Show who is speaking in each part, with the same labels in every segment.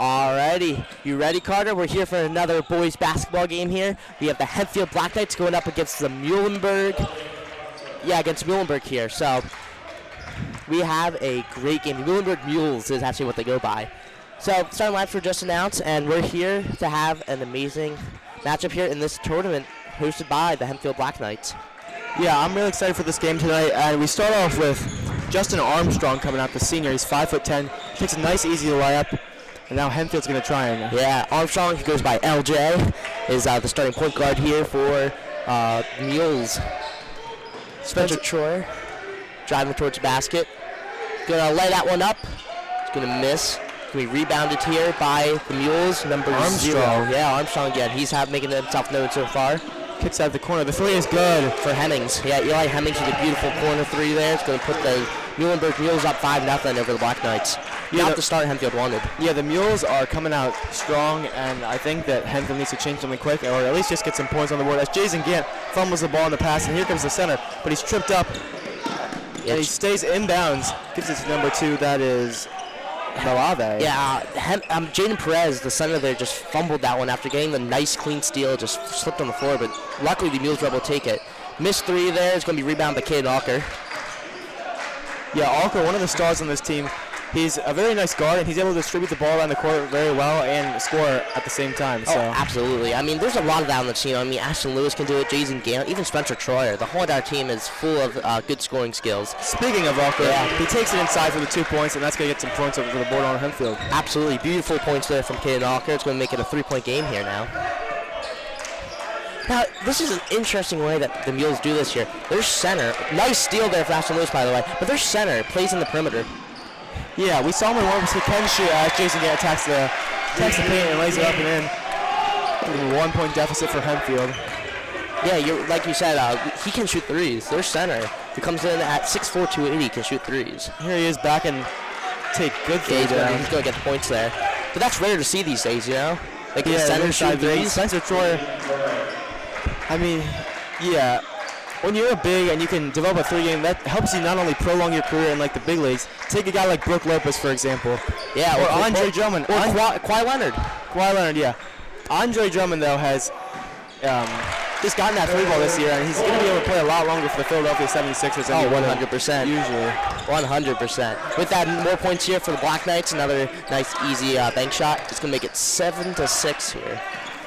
Speaker 1: Alrighty, you ready, Carter? We're here for another boys basketball game here. We have the Hempfield Black Knights going up against the Muhlenburg. Yeah, against Muhlenburg here. So we have a great game. The Muhlenburg Mules is actually what they go by. So starting laps were just announced, and we're here to have an amazing matchup here in this tournament hosted by the Hempfield Black Knights.
Speaker 2: Yeah, I'm really excited for this game tonight, and we start off with Justin Armstrong coming out, the senior. He's 5'10", takes a nice, easy layup, and now Hempfield's going to try him.
Speaker 1: Yeah, Armstrong, who goes by LJ, is the starting point guard here for Mules. Spencer Troyer driving towards the basket. Gonna lay that one up. It's gonna miss. Gonna be rebounded here by the Mules, number
Speaker 2: Armstrong.
Speaker 1: 0. Yeah, Armstrong again. He's making himself known so far.
Speaker 2: Kicks out the corner. The three is good.
Speaker 1: For Hemmings. Yeah, Eli Hemmings with a beautiful corner three there. It's gonna put the Muhlenburg Mules up 5-0 over the Black Knights.
Speaker 2: Yeah,
Speaker 1: Not the start Hempfield wanted.
Speaker 2: Yeah, the Mules are coming out strong, and I think that Hempfield needs to change something quick, or at least just get some points on the board. As Jason Gant fumbles the ball in the pass, and here comes the center, but he's tripped up, and he stays inbounds. Gives it to number 2, that is Malave.
Speaker 1: Yeah, Jaden Perez, the center there, just fumbled that one after getting the nice clean steal, just slipped on the floor, but luckily the Mules were able to take it. Missed 3 there. It's going to be rebounded by Caden Alker.
Speaker 2: Yeah, Alker, one of the stars on this team. He's a very nice guard, and he's able to distribute the ball around the court very well and score at the same time. So.
Speaker 1: Oh, absolutely. I mean, there's a lot of that on the team. I mean, Ashton Lewis can do it, Jason Gant, even Spencer Troyer. The whole entire team is full of good scoring skills.
Speaker 2: Speaking of Alker, he takes it inside for the 2 points, and that's going to get some points over the board on Hempfield.
Speaker 1: Absolutely. Beautiful points there from Caden Alker. It's going to make it a 3-point game here now. Now, this is an interesting way that the Mules do this here. Their center, nice steal there for Ashton Lewis, by the way, but their center plays in the perimeter.
Speaker 2: Yeah, we saw him in one he can shoot as Jason Gant attacks the paint and lays it up and in. 1-point deficit for Hempfield.
Speaker 1: Yeah, like you said, he can shoot threes. Their center, who comes in at 6'4", 280, can shoot threes.
Speaker 2: Here he is back and take good threes.
Speaker 1: Yeah, he's going to get the points there. But that's rare to see these days, you know? Like the center shoot threes.
Speaker 2: Spencer Troyer, I mean, yeah. When you're a big and you can develop a 3-game, that helps you not only prolong your career in like the big leagues. Take a guy like Brooke Lopez, for example.
Speaker 1: Yeah,
Speaker 2: or Andre Drummond.
Speaker 1: Or Kawhi Leonard.
Speaker 2: Kawhi Leonard, yeah. Andre Drummond, though, has just gotten that 3-ball this year, and he's going to be able to play a lot longer for the Philadelphia 76ers.
Speaker 1: Oh, 100%.
Speaker 2: Usually.
Speaker 1: 100%. With that, more points here for the Black Knights. Another nice, easy bank shot. It's going to make it 7-6 here.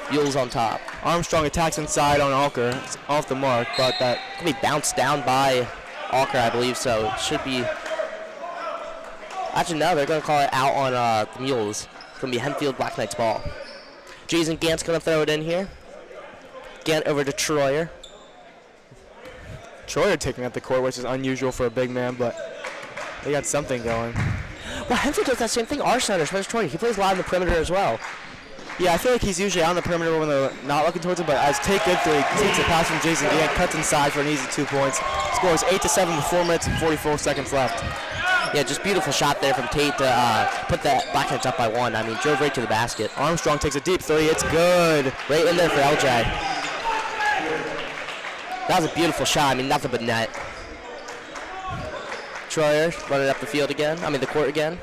Speaker 1: Mules on top.
Speaker 2: Armstrong attacks inside on Alker. It's off the mark, but that
Speaker 1: could be bounced down by Alker, I believe, so it should be. Actually, no, they're going to call it out on the Mules. It's going to be Hempfield Black Knights ball. Jason Gant's going to throw it in here. Gant over to Troyer.
Speaker 2: Troyer taking up the court, which is unusual for a big man, but they got something going.
Speaker 1: Well, Hempfield does that same thing. Our center, Spencer Troyer, he plays a lot in the perimeter as well.
Speaker 2: Yeah, I feel like he's usually on the perimeter when they're not looking towards him, but as Tate Goodthree takes a pass from Jason Gant, cuts inside for an easy 2 points. Scores 8-7 with 4 minutes and 44 seconds left.
Speaker 1: Yeah, just beautiful shot there from Tate to put that Black Knights up by 1. I mean, drove right to the basket.
Speaker 2: Armstrong takes a deep 3. It's good.
Speaker 1: Right in there for LJ. That was a beautiful shot. I mean, nothing but net. Troyer running up the field again. I mean, the court again.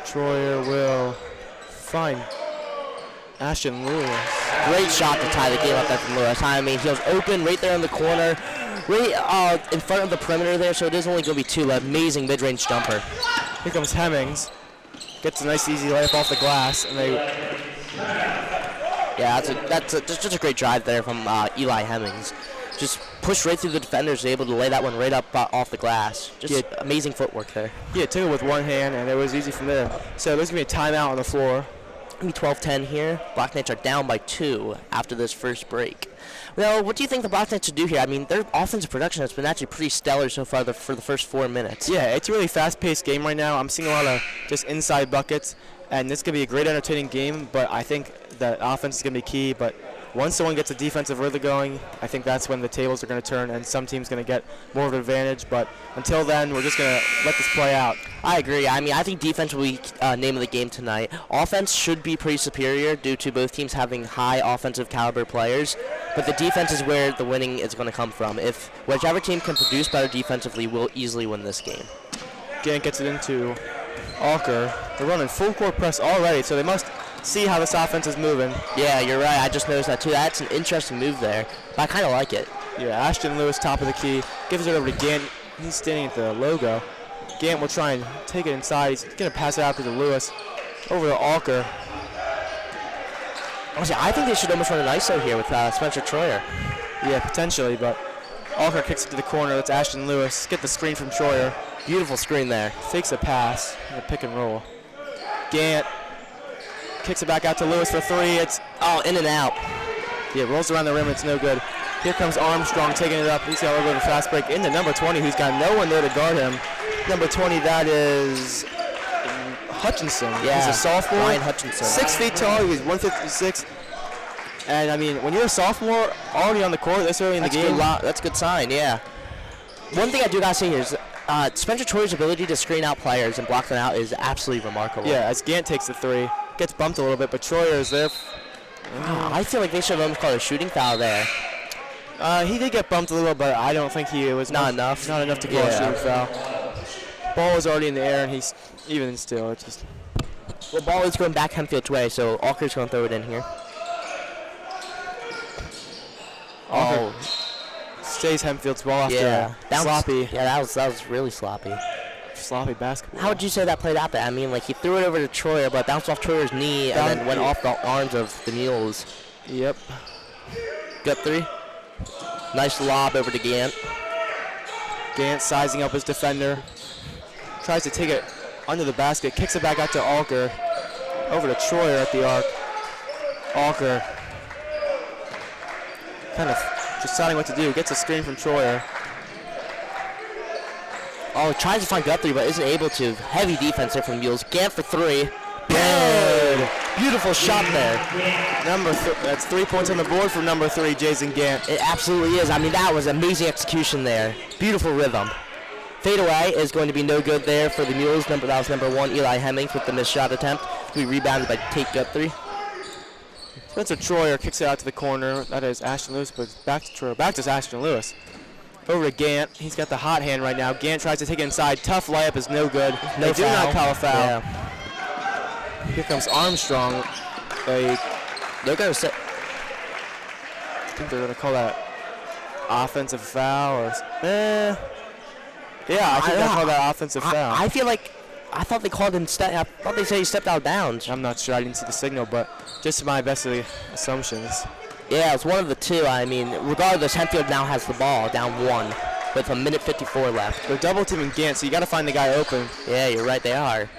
Speaker 2: Troyer will find Ashton Lewis.
Speaker 1: Great shot to tie the game up there from Lewis. I mean, he was open right there in the corner, right in front of the perimeter there, so it is only going to be 2. Amazing mid-range jumper.
Speaker 2: Here comes Hemmings. Gets a nice easy layup off the glass, and they...
Speaker 1: Yeah, that's just a great drive there from Eli Hemmings. Just pushed right through the defenders, able to lay that one right up off the glass. Just amazing footwork there.
Speaker 2: Yeah, took it with one hand, and it was easy from there. So there's going to be a timeout on the floor.
Speaker 1: Going to be 12-10 here. Black Knights are down by 2 after this first break. Well, what do you think the Black Knights should do here? I mean, their offensive production has been actually pretty stellar so far for the first 4 minutes.
Speaker 2: Yeah, it's a really fast-paced game right now. I'm seeing a lot of just inside buckets, and this is going to be a great, entertaining game, but I think that offense is going to be key. But once someone gets a defensive rhythm going, I think that's when the tables are going to turn and some team's going to get more of an advantage. But until then, we're just going to let this play out.
Speaker 1: I agree. I mean, I think defense will be name of the game tonight. Offense should be pretty superior due to both teams having high offensive caliber players. But the defense is where the winning is going to come from. If whichever team can produce better defensively will easily win this game.
Speaker 2: Gant gets it into Alker. They're running full court press already, so they must see how this offense is moving.
Speaker 1: Yeah, you're right. I just noticed that too. That's an interesting move there, but I kind of like it.
Speaker 2: Yeah, Ashton Lewis, top of the key, gives it over to Gant. He's standing at the logo. Gant will try and take it inside. He's going to pass it out to Lewis. Over to Alker.
Speaker 1: Honestly, I think they should almost run an ISO here with Spencer Troyer.
Speaker 2: Yeah, potentially, but Alker kicks it to the corner. That's Ashton Lewis. Get the screen from Troyer.
Speaker 1: Beautiful screen there.
Speaker 2: Fakes a pass. And a pick and roll. Gant kicks it back out to Lewis for three. It's
Speaker 1: in and out.
Speaker 2: Yeah, rolls around the rim. It's no good. Here comes Armstrong taking it up. He's got a little bit of a fast break into number 20, who's got no one there to guard him. Number 20, that is Hutchinson.
Speaker 1: Yeah,
Speaker 2: he's a sophomore.
Speaker 1: Ryan Hutchinson.
Speaker 2: 6 feet tall. He's 156. And, I mean, when you're a sophomore already on the court this early in the game.
Speaker 1: That's a good sign, yeah. One thing I do got to say here is Spencer Troyer's ability to screen out players and block them out is absolutely remarkable.
Speaker 2: Yeah, as Gant takes the three. Gets bumped a little bit, but Troyer is there.
Speaker 1: I feel like they should have almost called a shooting foul there.
Speaker 2: He did get bumped a little, but I don't think he was
Speaker 1: not enough.
Speaker 2: Not enough to call a shooting foul. Ball was already in the air, and he's even still. It's just.
Speaker 1: Well, ball is going back Hempfield's way, so Alker's going to throw it in here.
Speaker 2: Alker stays Hempfield's ball after sloppy.
Speaker 1: Yeah, that was really sloppy.
Speaker 2: Sloppy basketball.
Speaker 1: How would you say that played out there? I mean, like he threw it over to Troyer, but bounced off Troyer's knee and then went off the arms of the Mules.
Speaker 2: Yep.
Speaker 1: Gut three. Nice lob over to Gant.
Speaker 2: Gant sizing up his defender. Tries to take it under the basket. Kicks it back out to Alker. Over to Troyer at the arc. Alker kind of deciding what to do. Gets a screen from Troyer.
Speaker 1: Tries to find Guthrie, but isn't able to. Heavy defense there from Mules. Gant for three.
Speaker 2: Good.
Speaker 1: Beautiful shot there.
Speaker 2: That's 3 points on the board for number 3, Jason Gant.
Speaker 1: It absolutely is. I mean, that was amazing execution there. Beautiful rhythm. Fade away is going to be no good there for the Mules. That was number 1, Eli Hemmings, with the missed shot attempt. We rebounded by Tate Guthrie.
Speaker 2: Spencer Troyer kicks it out to the corner. That is Ashton Lewis, but back to Troyer. Back to Ashton Lewis. Over to Gant. He's got the hot hand right now. Gant tries to take it inside. Tough layup is no good. They do not call a foul.
Speaker 1: Yeah.
Speaker 2: Here comes Armstrong. They're going to set. I think they're going to call that offensive foul. Or, yeah, I think they'll call that offensive foul.
Speaker 1: I feel like I thought they called him. I thought they said he stepped out of bounds.
Speaker 2: I'm not sure. I didn't see the signal, but just my best of the assumptions.
Speaker 1: Yeah, it's one of the two. I mean, regardless, Hempfield now has the ball, down 1, with a minute 54 left.
Speaker 2: They're double teaming Gant, so you got to find the guy open.
Speaker 1: Yeah, you're right. They are.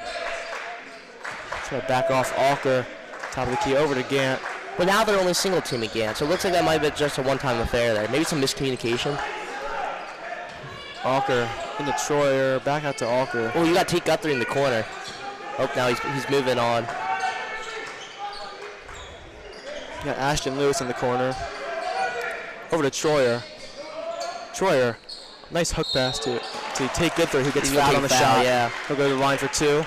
Speaker 2: Try to back off Alker, top of the key over to Gant.
Speaker 1: But now they're only single teaming Gant, so it looks like that might have been just a one-time affair there. Maybe some miscommunication.
Speaker 2: Alker into Troyer, back out to Alker.
Speaker 1: Oh, you got Tate Guthrie in the corner. Oh, now he's moving on.
Speaker 2: You got Ashton Lewis in the corner. Over to Troyer. Troyer, nice hook pass to Tate Guthrie, who gets fouled on the shot.
Speaker 1: Yeah.
Speaker 2: He'll go to the line for 2.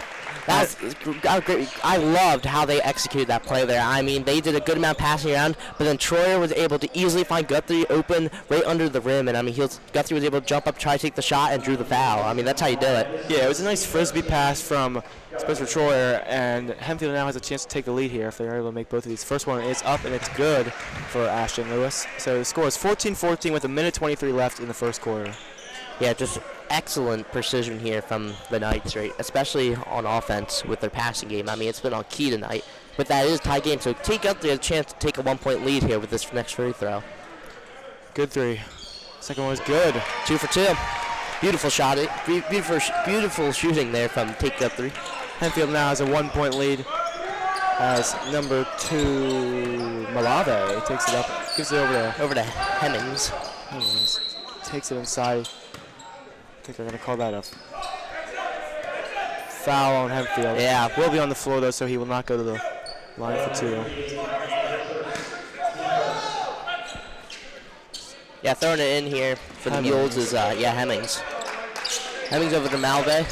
Speaker 1: That was great. I loved how they executed that play there. I mean, they did a good amount of passing around, but then Troyer was able to easily find Guthrie open right under the rim, and I mean, Guthrie was able to jump up, try to take the shot, and drew the foul. I mean, that's how you do it.
Speaker 2: Yeah, it was a nice frisbee pass from Spencer Troyer, and Hempfield now has a chance to take the lead here if they're able to make both of these. First one is up, and it's good for Ashton Lewis. So the score is 14-14 with a minute 23 left in the first quarter.
Speaker 1: Yeah, just excellent precision here from the Knights, right? Especially on offense with their passing game. I mean, it's been on key tonight, but that is a tie game. So Tate Guthrie has a chance to take a 1-point lead here with this next free throw.
Speaker 2: Good three. Second one was good.
Speaker 1: 2 for 2. Beautiful shot. Beautiful shooting there from Tate Guthrie.
Speaker 2: Hempfield now has a 1-point lead as number 2 Malave takes it up, gives it
Speaker 1: over to Hemmings.
Speaker 2: Takes it inside. I think they're going to call that a foul on Hempfield.
Speaker 1: Yeah.
Speaker 2: Will be on the floor, though, so he will not go to the line for 2.
Speaker 1: Yeah, throwing it in here for the Mules is, Hemmings. Hemmings over to Malve.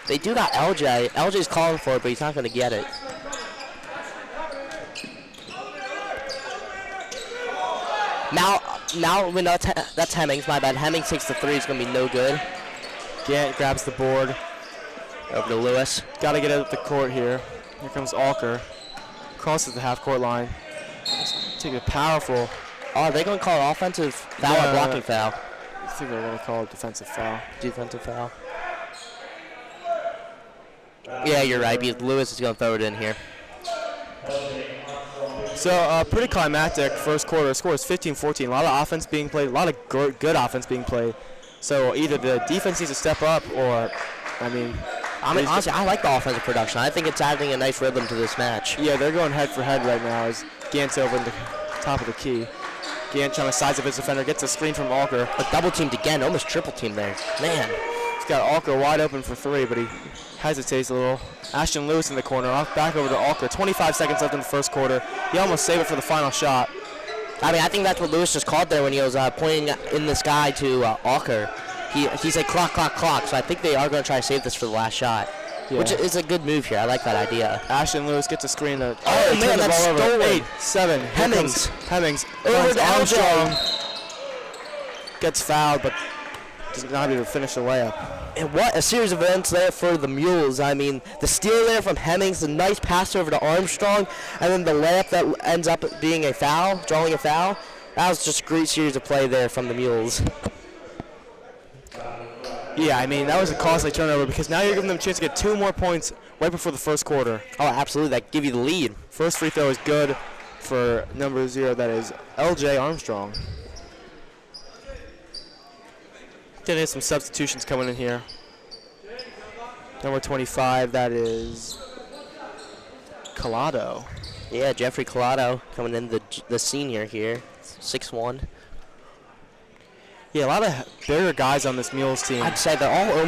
Speaker 1: They do got LJ. LJ's calling for it, but he's not going to get it. Now we know that's Hemmings, my bad. Hemmings takes the 3, it's going to be no good.
Speaker 2: Gant grabs the board.
Speaker 1: Over to Lewis.
Speaker 2: Got to get out of the court here. Here comes Alker. Crosses the half-court line. Take a powerful.
Speaker 1: Oh, they're going to call offensive foul or blocking foul?
Speaker 2: I think they're going to call it defensive foul.
Speaker 1: Defensive foul. Yeah, you're right, because Lewis is going to throw it in here.
Speaker 2: So pretty climactic first quarter. Score is 15-14. A lot of offense being played. A lot of good offense being played. So either the defense needs to step up, or, I mean,
Speaker 1: honestly, I like the offensive production. I think it's adding a nice rhythm to this match.
Speaker 2: Yeah, they're going head for head right now as Gant's over in the top of the key. Gant trying to size up his defender, gets a screen from Alker.
Speaker 1: But double teamed again, almost triple teamed there. Man.
Speaker 2: He's got Alker wide open for three, but he hesitates a little. Ashton Lewis in the corner, off back over to Alker. 25 seconds left in the first quarter. He almost saved it for the final shot.
Speaker 1: I mean, I think that's what Lewis just called there when he was pointing in the sky to Alker. He said clock, clock, clock. So I think they are going to try to save this for the last shot, which is a good move here. I like that idea.
Speaker 2: Ashton Lewis gets a screen.
Speaker 1: Man, that's stolen.
Speaker 2: 8, 7.
Speaker 1: Hemmings.
Speaker 2: Over to Armstrong. Gets fouled, but does not able to finish the layup.
Speaker 1: And what a series of events there for the Mules. I mean, the steal there from Hemmings, the nice pass over to Armstrong, and then the layup that ends up being a foul, drawing a foul. That was just a great series of play there from the Mules.
Speaker 2: Yeah, I mean, that was a costly turnover because now you're giving them a chance to get 2 more points right before the first quarter.
Speaker 1: Oh, absolutely. That give you the lead.
Speaker 2: First free throw is good for number 0, that is L.J. Armstrong. Then there's some substitutions coming in here. Number 25, that is Collado.
Speaker 1: Yeah, Jeffrey Collado coming in, the senior here, 6'1".
Speaker 2: Yeah, a lot of bigger guys on this Mules team.
Speaker 1: I'd say they're all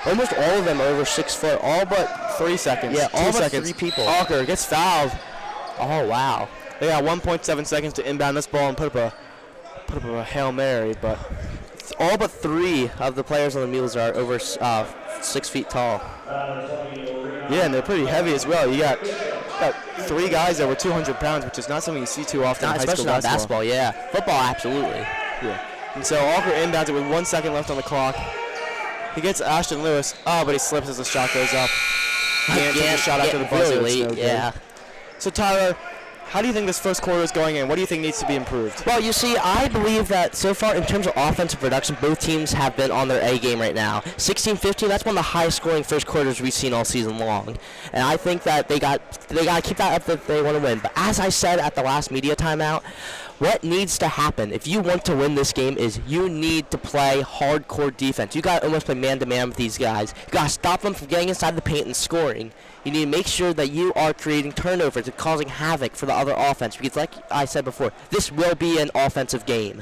Speaker 1: almost all of them are over 6 foot, all but
Speaker 2: 3 seconds.
Speaker 1: Yeah, all
Speaker 2: 2
Speaker 1: but
Speaker 2: seconds.
Speaker 1: 3 people.
Speaker 2: Alker gets fouled.
Speaker 1: Oh, wow.
Speaker 2: They got 1.7 seconds to inbound this ball and put up a Hail Mary, but
Speaker 1: all but 3 of the players on the Mules are over 6 feet tall.
Speaker 2: Yeah, and they're pretty heavy as well. You got 3 guys that were 200 pounds, which is not something you see too often in high school
Speaker 1: basketball. Especially not basketball, yeah. Football, absolutely.
Speaker 2: Yeah. And so Alker inbounds it with 1 second left on the clock. He gets Ashton Lewis. Oh, but he slips as the shot goes up. Can't take a shot after the buzzer.
Speaker 1: Really late, yeah.
Speaker 2: So Tyler, how do you think this first quarter is going in? What do you think needs to be improved?
Speaker 1: Well, you see, I believe that so far in terms of offensive production, both teams have been on their A game right now. 16-15, that's one of the highest scoring first quarters we've seen all season long. And I think that they got to keep that up if they want to win. But as I said at the last media timeout, what needs to happen if you want to win this game is you need to play hardcore defense. You got to almost play man-to-man with these guys. You got to stop them from getting inside the paint and scoring. You need to make sure that you are creating turnovers and causing havoc for the other offense because, like I said before, this will be an offensive game.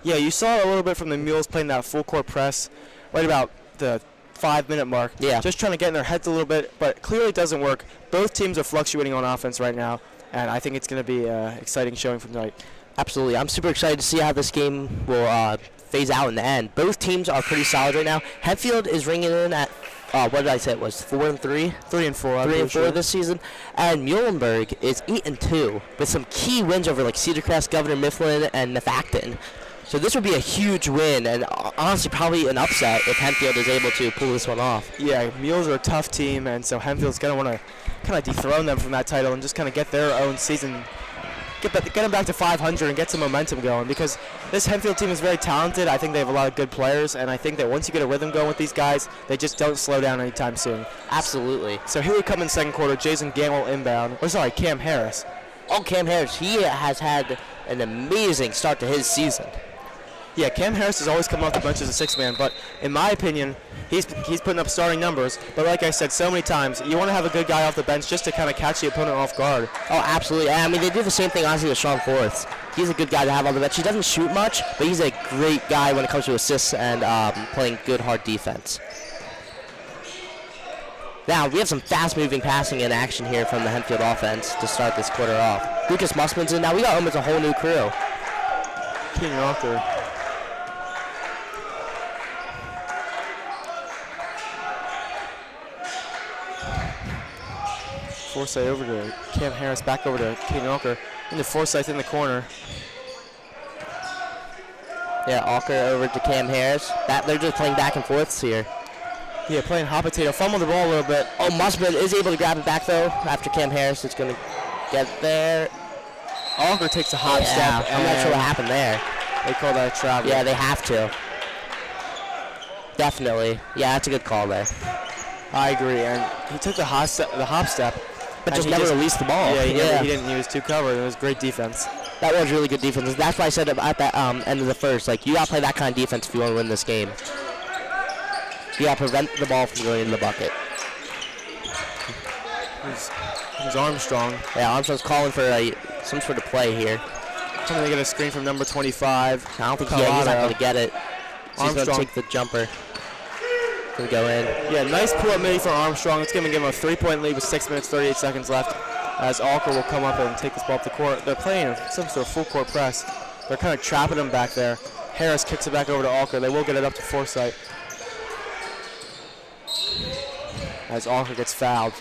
Speaker 2: Yeah, you saw a little bit from the Mules playing that full-court press right about the 5-minute mark.
Speaker 1: Yeah.
Speaker 2: Just trying to get in their heads a little bit, but clearly it doesn't work. Both teams are fluctuating on offense right now, and I think it's going to be an exciting showing from tonight.
Speaker 1: Absolutely. I'm super excited to see how this game will phase out in the end. Both teams are pretty solid right now. Hempfield is ringing in at, what did I say it was, 4-3?
Speaker 2: 3-4.
Speaker 1: 3-4 this season. And Muhlenburg is 8-2 with some key wins over like Cedar Crest, Governor Mifflin, and Nefacton. So this would be a huge win and honestly probably an upset if Hempfield is able to pull this one off.
Speaker 2: Yeah, Mules are a tough team, and so Hempfield's going to want to kind of dethrone them from that title and just kind of get their own season, get them back to 500 and get some momentum going because this Hempfield team is very talented. I think they have a lot of good players, and I think that once you get a rhythm going with these guys, they just don't slow down anytime soon.
Speaker 1: Absolutely.
Speaker 2: So here we come in second quarter. Jason Gamble inbound. Cam Harris.
Speaker 1: Oh, Cam Harris. He has had an amazing start to his season.
Speaker 2: Yeah, Cam Harris has always come off the bench as a 6-man, but in my opinion, he's putting up starting numbers. But like I said so many times, you want to have a good guy off the bench just to kind of catch the opponent off guard.
Speaker 1: Oh, absolutely. I mean, they do the same thing, honestly, with Sean Forth. He's a good guy to have on the bench. He doesn't shoot much, but he's a great guy when it comes to assists and playing good, hard defense. Now, we have some fast-moving passing in action here from the Hempfield offense to start this quarter off. Lucas Mussman's in. Now we got almost a whole new crew.
Speaker 2: Keenan Arthur. Forsyth over to Cam Harris, back over to Keenan Alker, into Forsyth in the corner.
Speaker 1: Yeah, Alker over to Cam Harris. They're just playing back and forths here.
Speaker 2: Yeah, playing hot potato. Fumbled the ball a little bit.
Speaker 1: Oh, Musman is able to grab it back, though, after Cam Harris is going to get there.
Speaker 2: Alker takes a hop step.
Speaker 1: I'm not sure what happened there.
Speaker 2: They call that a travel.
Speaker 1: Yeah, they have to. Definitely. Yeah, that's a good call there.
Speaker 2: I agree. And he took the hop step.
Speaker 1: But just never released the ball.
Speaker 2: Yeah, he didn't. He was too covered. It was great defense.
Speaker 1: That was really good defense. That's why I said at that end of the first, like, you got to play that kind of defense if you want to win this game. You got to prevent the ball from going in the bucket.
Speaker 2: He's Armstrong.
Speaker 1: Yeah, Armstrong's calling for some sort of play here.
Speaker 2: Trying to get a screen from number 25.
Speaker 1: I don't think he's not going to get it. So he's going to take the jumper. Going to go in.
Speaker 2: Yeah, nice pull-up midi for Armstrong. It's going to give him a 3-point lead with 6 minutes, 38 seconds left. As Alker will come up and take this ball up the court. They're playing some sort of full-court press. They're kind of trapping him back there. Harris kicks it back over to Alker. They will get it up to Forsythe. As Alker gets fouled.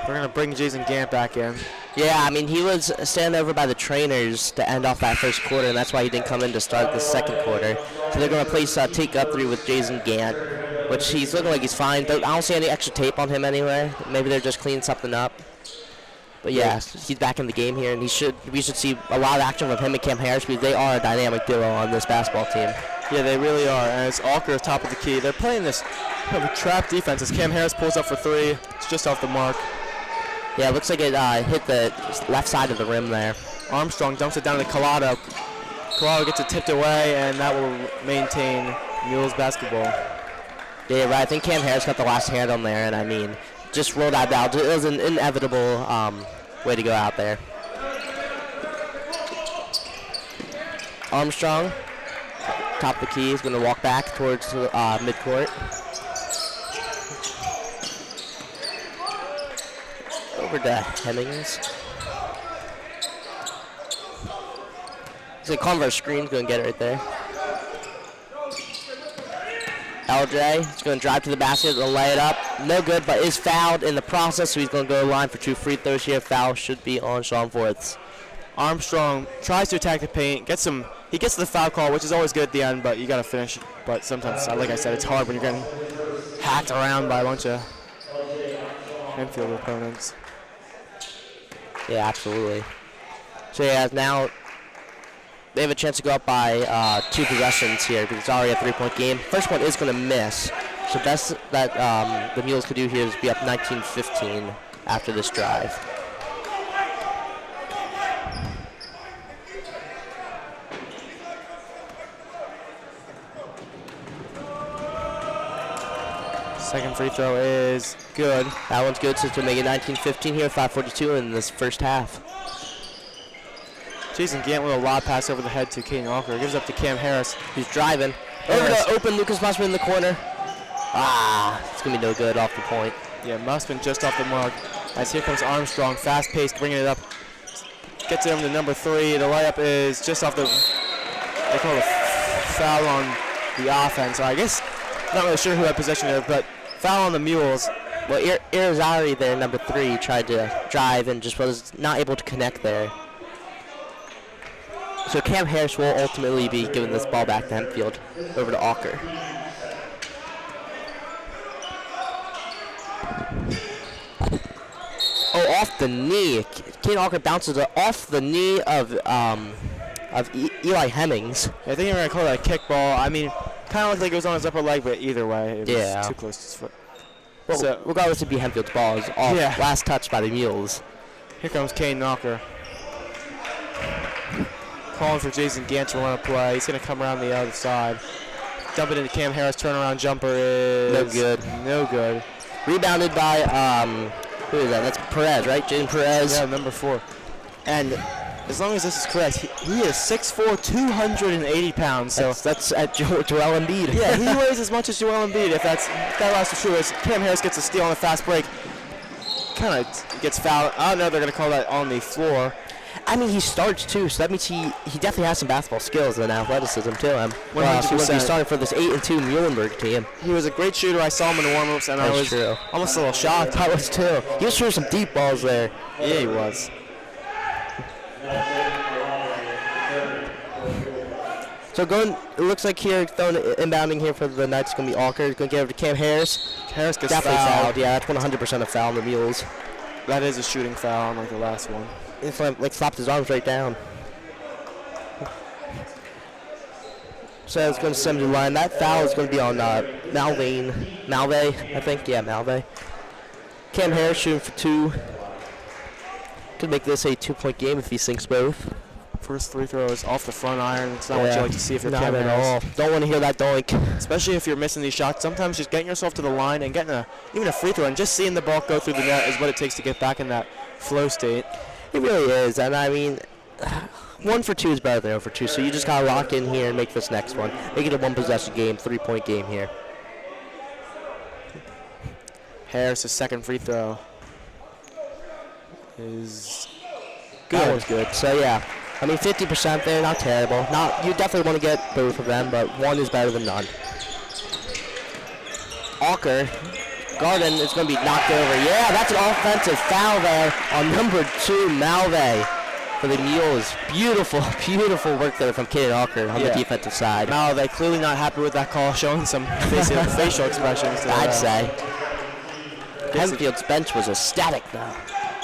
Speaker 2: We're going to bring Jason Gant back in.
Speaker 1: Yeah, I mean, he was standing over by the trainers to end off that first quarter, and that's why he didn't come in to start the second quarter. So they're going to place Take Guthrie with Jason Gant, which he's looking like he's fine. I don't see any extra tape on him anyway. Maybe they're just cleaning something up. But yeah, he's back in the game here, and we should see a lot of action from him and Cam Harris because they are a dynamic duo on this basketball team.
Speaker 2: Yeah, they really are. And it's Alker at top of the key. They're playing this kind of a trap defense as Cam Harris pulls up for three. It's just off the mark.
Speaker 1: Yeah, it looks like it hit the left side of the rim there.
Speaker 2: Armstrong dumps it down to Collado. Collado gets it tipped away, and that will maintain Mules basketball.
Speaker 1: Yeah, right. I think Cam Harris got the last hand on there, and I mean, just rolled out. It was an inevitable way to go out there. Armstrong, top of the key, is going to walk back towards midcourt. Over to Hemmings. So Converse screen's going to get it right there. LJ is going to drive to the basket and lay it up. No good, but is fouled in the process, so he's going to go to the line for 2 free throws here. Foul should be on Sean Forths.
Speaker 2: Armstrong tries to attack the paint, he gets the foul call, which is always good at the end, but you got to finish. But sometimes, like I said, it's hard when you're getting hacked around by a bunch of Hempfield opponents.
Speaker 1: Yeah, absolutely. So yeah, now they have a chance to go up by 2 possessions here because it's already a 3-point game. First one is going to miss. So best that the Mules could do here is be up 19-15 after this drive.
Speaker 2: Second free throw is good.
Speaker 1: That one's good, so to make it 19-15 here, 5:42 in this first half.
Speaker 2: Jason Gant with a lob pass over the head to Caden Alker. Gives up to Cam Harris.
Speaker 1: He's driving. Over to open Lucas Musman in the corner. It's going to be no good off the point.
Speaker 2: Yeah, Musman just off the mark. As here comes Armstrong, fast-paced, bringing it up. Gets it over to number 3. The layup is just off the, they call it a foul on the offense. So I guess, not really sure who had possession there, but foul on the Mules.
Speaker 1: Well, Irizarry there, number 3, tried to drive and just was not able to connect there. So Cam Harris will ultimately be giving this ball back to Hempfield, over to Alker. Oh, off the knee. Caden Alker bounces it off the knee of Eli Hemmings.
Speaker 2: I think you're going to call that a kickball. I mean, kind of looked like it was on his upper leg, but either way, it was too close to his foot.
Speaker 1: Well, so, regardless, it'd be Hempfield's ball. It was off, last touch by the Mules.
Speaker 2: Here comes Caden Alker. Calling for Jason Gant to run a play. He's going to come around the other side. Dump it into Cam Harris. Turnaround jumper is
Speaker 1: no good.
Speaker 2: No good.
Speaker 1: Rebounded by who is that? That's Perez, right? Jaden Perez.
Speaker 2: Yeah, number 4. And as long as this is correct, he is 6'4", 280 pounds. So
Speaker 1: that's at Joel Embiid.
Speaker 2: Yeah, he weighs as much as Joel Embiid. If that last is true, as Cam Harris gets a steal on a fast break, kind of gets fouled. I don't know if they're going to call that on the floor.
Speaker 1: I mean, he starts too, so that means he definitely has some basketball skills and athleticism to him. Well, he was starting for this 8-2 Muhlenburg team.
Speaker 2: He was a great shooter. I saw him in the warm-ups, and I was almost a little shocked.
Speaker 1: I was too. He was shooting some deep balls there.
Speaker 2: Yeah, he was.
Speaker 1: So it looks like here, throwing inbounding here for the Knights is going to be Alker. Going to get over to Cam Harris.
Speaker 2: Harris gets
Speaker 1: Definitely
Speaker 2: fouled.
Speaker 1: Yeah, that's 100% a foul on the Mules.
Speaker 2: That is a shooting foul, unlike the last one.
Speaker 1: It's like slapped his arms right down. So it's going to send to the line. That foul is going to be on Malvey, I think. Yeah, Malvey. Cam Harris shooting for 2. Could make this a 2-point game if he sinks both.
Speaker 2: First free throw is off the front iron. It's not what you like to see if you're
Speaker 1: Not
Speaker 2: Cam
Speaker 1: at
Speaker 2: Harris.
Speaker 1: all. Don't want to hear that doink.
Speaker 2: Especially if you're missing these shots. Sometimes just getting yourself to the line and getting even a free throw and just seeing the ball go through the net is what it takes to get back in that flow state.
Speaker 1: It really is, and I mean, 1 for 2 is better than 0 for 2, so you just got to lock in here and make this next one. Make it a 1-possession game, 3-point game here.
Speaker 2: Harris' second free throw is
Speaker 1: good. That one's good. So, yeah, I mean, 50% there, not terrible. You definitely want to get both of them, but 1 is better than none. Alker. Garden is going to be knocked over. Yeah, that's an offensive foul there on number 2, Malvey, for the Mules. Beautiful, beautiful work there from Kaden Alker on the defensive side.
Speaker 2: Malvey clearly not happy with that call, showing some facial expressions.
Speaker 1: I'd say. Hempfield's bench was ecstatic, though.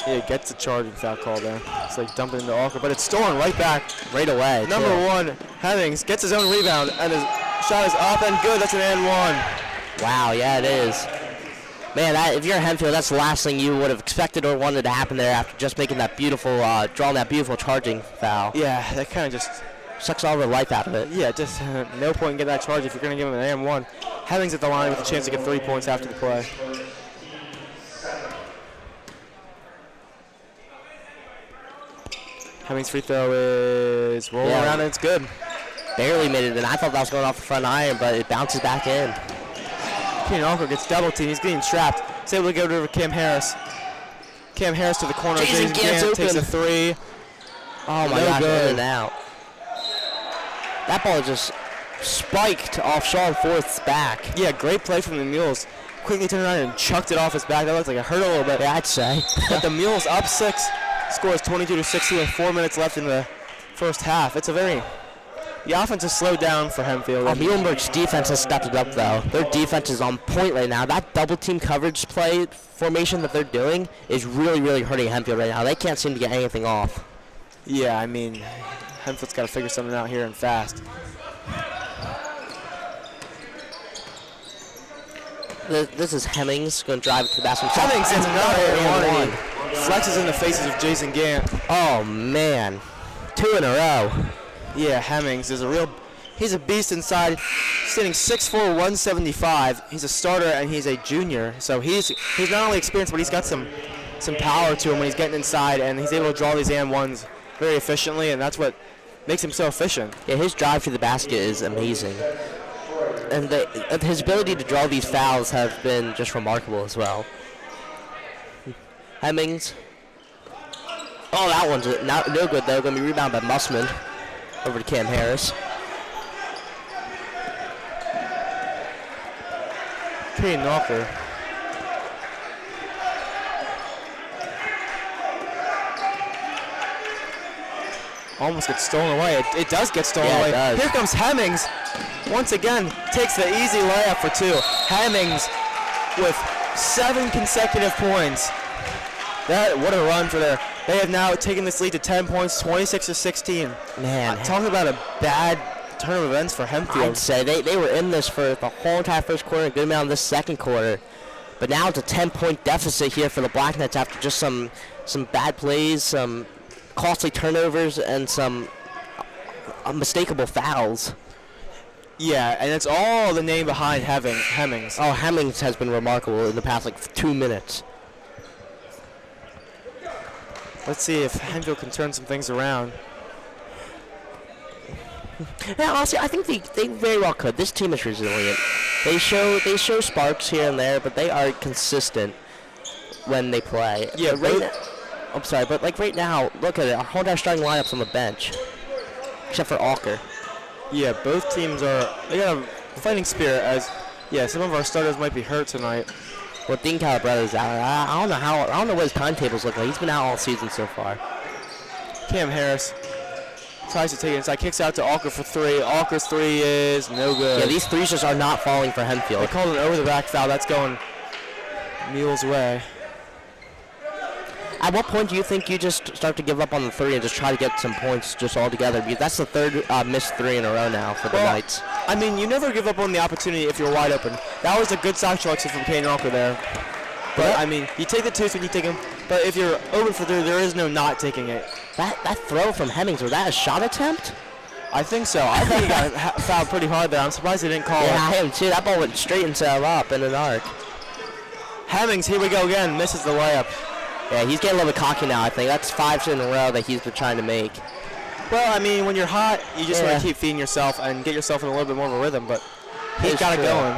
Speaker 2: Yeah, gets a charging foul call there. It's like dumping into Alker, but it's stolen right back.
Speaker 1: Right away.
Speaker 2: Number 1, Hemmings, gets his own rebound, and his shot is up and good. That's an and 1.
Speaker 1: Wow, yeah, it is. Man, if you're a Hempfield, that's the last thing you would have expected or wanted to happen there after just making that beautiful, drawing that beautiful charging foul.
Speaker 2: Yeah, that kind of just
Speaker 1: sucks all the life out of it.
Speaker 2: Yeah, just no point in getting that charge if you're going to give him an and 1. Hemmings at the line with a chance to get 3 points after the play. Hemmings' free throw is rolling around and it's good.
Speaker 1: Barely made it in. I thought that was going off the front iron, but it bounces back in.
Speaker 2: Kenan Alker gets double teamed. He's getting trapped. He's able to go over to Cam Harris. Cam Harris to the corner.
Speaker 1: Jason Gant
Speaker 2: takes a 3.
Speaker 1: Oh my God, in and out. That ball just spiked off Sean Forth's back.
Speaker 2: Yeah, great play from the Mules. Quickly turned around and chucked it off his back. That looked like it hurt a little bit.
Speaker 1: Yeah, I'd say.
Speaker 2: But the Mules up 6, scores 22-16 with 4 minutes left in the first half. The offense is slowed down for Hempfield.
Speaker 1: Muhlenburg's defense has stepped it up, though. Their defense is on point right now. That double-team coverage play formation that they're doing is really, really hurting Hempfield right now. They can't seem to get anything off.
Speaker 2: Yeah, I mean, Hempfield's got to figure something out here and fast.
Speaker 1: This is Hemmings going to drive it to the basket.
Speaker 2: Hemmings is another one. Flexes in the faces of Jason Gant.
Speaker 1: Oh, man. 2 in a row.
Speaker 2: Yeah, Hemmings is he's a beast inside, sitting 6'4", 175. He's a starter and he's a junior, so he's not only experienced, but he's got some power to him when he's getting inside, and he's able to draw these and ones very efficiently, and that's what makes him so efficient.
Speaker 1: Yeah, his drive to the basket is amazing, and his ability to draw these fouls have been just remarkable as well. Hemmings. Oh, that one's no good though. Going to be rebounded by Mussman. Over to Cam Harris.
Speaker 2: Kaden Alker. Almost gets stolen away. It does get stolen away.
Speaker 1: It does.
Speaker 2: Here comes Hemmings. Once again, takes the easy layup for 2. Hemmings with 7 consecutive points. What a run for their. They have now taken this lead to 10 points, 26-16.
Speaker 1: Man.
Speaker 2: Talking about a bad turn of events for Hempfield.
Speaker 1: I'd say they were in this for the whole entire first quarter, a good amount in this second quarter. But now it's a 10-point deficit here for the Black Knights after just some bad plays, some costly turnovers, and some unmistakable fouls.
Speaker 2: Yeah, and it's all the name behind Hemmings.
Speaker 1: Oh, Hemmings has been remarkable in the past 2 minutes.
Speaker 2: Let's see if Hempfield can turn some things around.
Speaker 1: Yeah, honestly, I think they very well could. This team is resilient. They show sparks here and there, but they are consistent when they play.
Speaker 2: Yeah,
Speaker 1: I'm sorry, but right now, look at it. Our whole entire starting lineup's on the bench, except for Alker.
Speaker 2: Yeah, both teams they got a fighting spirit. Some of our starters might be hurt tonight.
Speaker 1: Well, Dean Calabretta is out. I don't know what his timetables look like. He's been out all season so far.
Speaker 2: Cam Harris Tries to take it inside. Kicks out to Alker for 3. Alker's 3 is no good.
Speaker 1: Yeah, these threes just are not falling for Hempfield.
Speaker 2: They called an over-the-back foul. That's going Mule's way.
Speaker 1: At what point do you think you just start to give up on the 3 and just try to get some points just all together? Because that's the third missed 3 in a row now for the Knights.
Speaker 2: I mean, you never give up on the opportunity if you're wide open. That was a good sock selection from Kane Alker there. But, I mean, you take the 2s when you take them. But if you're open for 3, there is no not taking it.
Speaker 1: That throw from Hemmings, was that a shot attempt?
Speaker 2: I think so. I think he got fouled pretty hard there. I'm surprised they didn't call it.
Speaker 1: Yeah, I am too. That ball went straight into him up in an arc.
Speaker 2: Hemmings, here we go again. Misses the layup.
Speaker 1: Yeah, he's getting a little bit cocky now, I think. That's 5 in a row that he's been trying to make.
Speaker 2: Well, I mean, when you're hot, you just want to keep feeding yourself and get yourself in a little bit more of a rhythm, but he's got it going.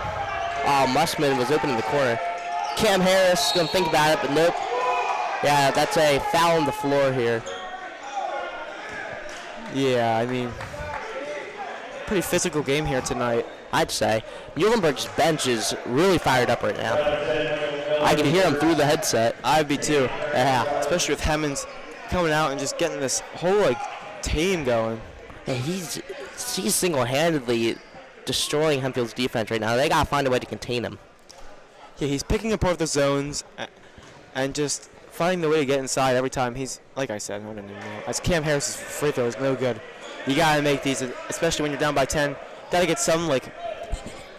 Speaker 1: Oh, Mussman was open in the corner. Cam Harris going to think about it, but nope. Yeah, that's a foul on the floor here.
Speaker 2: Yeah, I mean, pretty physical game here tonight.
Speaker 1: I'd say. Muhlenburg's bench is really fired up right now. I can hear him through the headset.
Speaker 2: I'd be too.
Speaker 1: Yeah.
Speaker 2: Especially with Hemmings coming out and just getting this whole team going.
Speaker 1: Yeah, he's single-handedly destroying Hempfield's defense right now. They gotta find a way to contain him.
Speaker 2: Yeah, he's picking apart the zones and just finding the way to get inside every time. He's, like I said, I don't even know. As Cam Harris's free throw is no good. You gotta make these, especially when you're down by 10. Gotta get some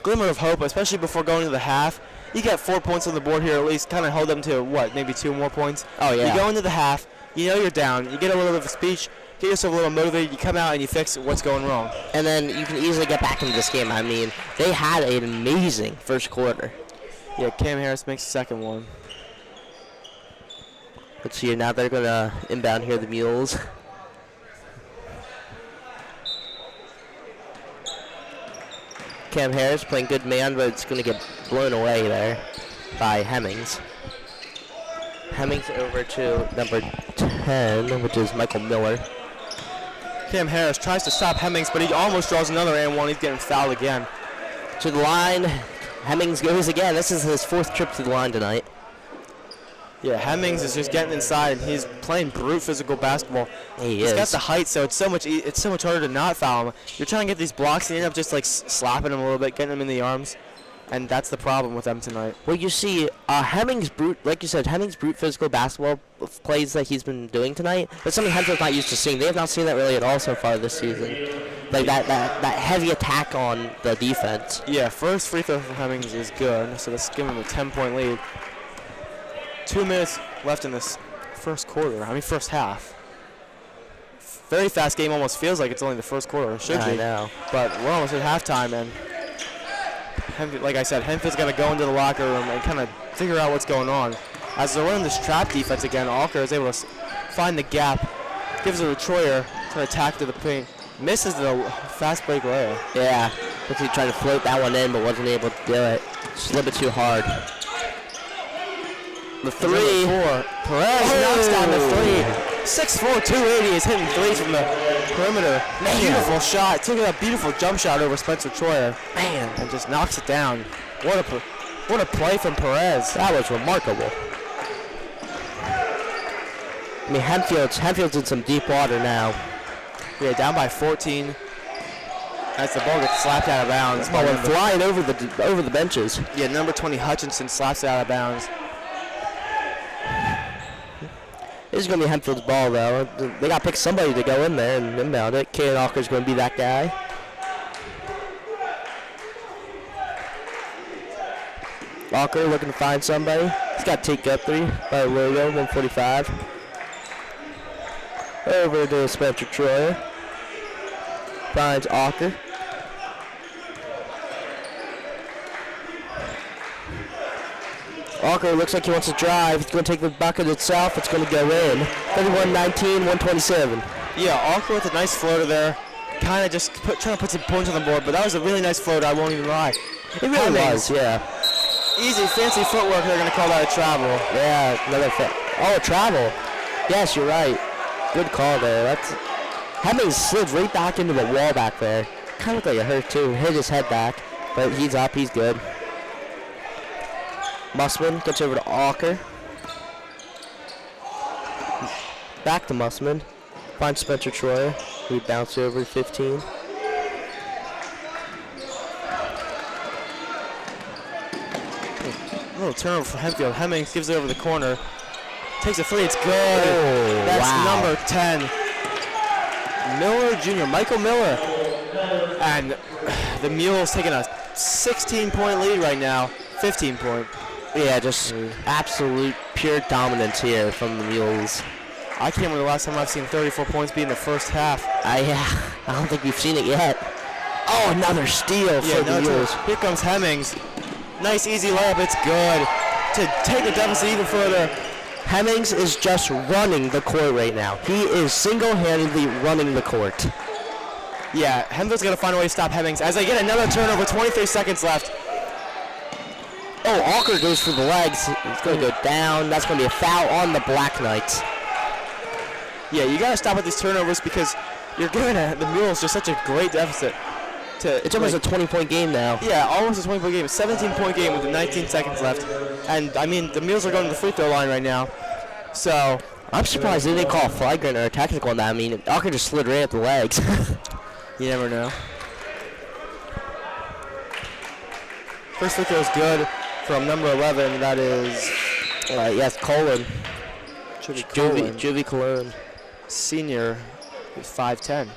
Speaker 2: glimmer of hope, especially before going to the half. You get 4 points on the board here, at least kind of hold them to maybe 2 more points.
Speaker 1: Oh yeah.
Speaker 2: You go into the half, you know you're down. You get a little bit of a speech, get yourself a little motivated. You come out and you fix what's going wrong.
Speaker 1: And then you can easily get back into this game. I mean, they had an amazing first quarter.
Speaker 2: Yeah, Cam Harris makes the second one.
Speaker 1: Let's see, now they're gonna inbound here, the Mules. Cam Harris playing good man, but it's going to get blown away there by Hemmings. Hemmings over to number 10, which is Michael Miller.
Speaker 2: Cam Harris tries to stop Hemmings, but he almost draws another and one. He's getting fouled again.
Speaker 1: To the line, Hemmings goes again. This is his 4th trip to the line tonight.
Speaker 2: Yeah, Hemmings is just getting inside, and he's playing brute physical basketball. He's got the height, so it's so much harder to not foul him. You're trying to get these blocks, and you end up just slapping him a little bit, getting him in the arms, and that's the problem with them tonight.
Speaker 1: Well, you see, Hemmings brute, like you said, Hemmings brute physical basketball plays that he's been doing tonight. That's something Hempfield's not used to seeing. They have not seen that really at all so far this season. Like that heavy attack on the defense.
Speaker 2: Yeah, first free throw from Hemmings is good, so let's give him a 10-point lead. 2 minutes left in this first half. Very fast game, almost feels like it's only the first quarter. It should be.
Speaker 1: I know.
Speaker 2: But we're almost at halftime, and like I said, Hempfield's got to go into the locker room and kind of figure out what's going on. As they're running this trap defense again, Alker is able to find the gap, gives it to Troyer to attack to the paint. Misses the fast break layup.
Speaker 1: Yeah, he tried to float that one in, but wasn't able to do it. Just a little bit too hard. The 3. Perez knocks down the 3.
Speaker 2: 6'4", 280 is hitting threes from the perimeter.
Speaker 1: Man.
Speaker 2: Beautiful shot. Took a beautiful jump shot over Spencer Troyer.
Speaker 1: Man.
Speaker 2: And just knocks it down. What a play from Perez.
Speaker 1: That was remarkable. I mean, Hempfield's in some deep water now.
Speaker 2: Yeah, down by 14. As the ball gets slapped out of bounds.
Speaker 1: Ball went flying over the benches.
Speaker 2: Yeah, number 20 Hutchinson slaps it out of bounds.
Speaker 1: This is going to be Hempfield's ball, though. They got to pick somebody to go in there and inbound it. Kaden Alker's going to be that guy. Alker looking to find somebody. He's got to take up 3 by the logo, 145. Over to Spencer Troyer. Finds Alker. Alker looks like he wants to drive. He's going to take the bucket itself. It's going to go in. 31-19, 127.
Speaker 2: Yeah, Alker with a nice floater there. Kind of just trying to put some points on the board, but that was a really nice floater, I won't even lie.
Speaker 1: It really was, yeah.
Speaker 2: Easy, fancy footwork. They're going to call that a travel.
Speaker 1: Yeah, another a travel. Yes, you're right. Good call there. Hemmings slid right back into the wall back there. Kind of looked like it hurt, too. Hit his head back, but he's up. He's good. Mussman gets over to Alker. Back to Mussman. Finds Spencer Troyer. We bounce over 15.
Speaker 2: A little turnover for Hempfield. Hemmings gives it over the corner. Takes a three. It's good.
Speaker 1: Oh,
Speaker 2: That's
Speaker 1: wow.
Speaker 2: number 10. Miller Jr., Michael Miller. And the Mules taking a 16-point lead right now. 15-point.
Speaker 1: Yeah, just absolute pure dominance here from the Mules.
Speaker 2: I can't remember the last time I've seen 34 points be in the first half.
Speaker 1: I don't think we've seen it yet. Oh, another steal for the Mules.
Speaker 2: Here comes Hemmings. Nice, easy layup. It's good to take the deficit even further.
Speaker 1: Hemmings is just running the court right now. He is single-handedly running the court.
Speaker 2: Yeah, Hempfield's going to find a way to stop Hemmings as they get another turnover, 23 seconds left.
Speaker 1: Oh, Alker goes for the legs. It's going to go down. That's going to be a foul on the Black Knights.
Speaker 2: Yeah, you got to stop with these turnovers because you're giving the Mules just such a great deficit.
Speaker 1: It's almost a 20-point game now.
Speaker 2: Yeah, almost a 20-point game. A 17-point game with 19 seconds left. And, I mean, the Mules are going to the free throw line right now. So
Speaker 1: I'm surprised they didn't call a flagrant or a technical on that. I mean, Alker just slid right at the legs.
Speaker 2: You never know. First free throw is good from number 11. That is,
Speaker 1: yes, Colin.
Speaker 2: Juvie
Speaker 1: Cologne.
Speaker 2: Senior, 5'10".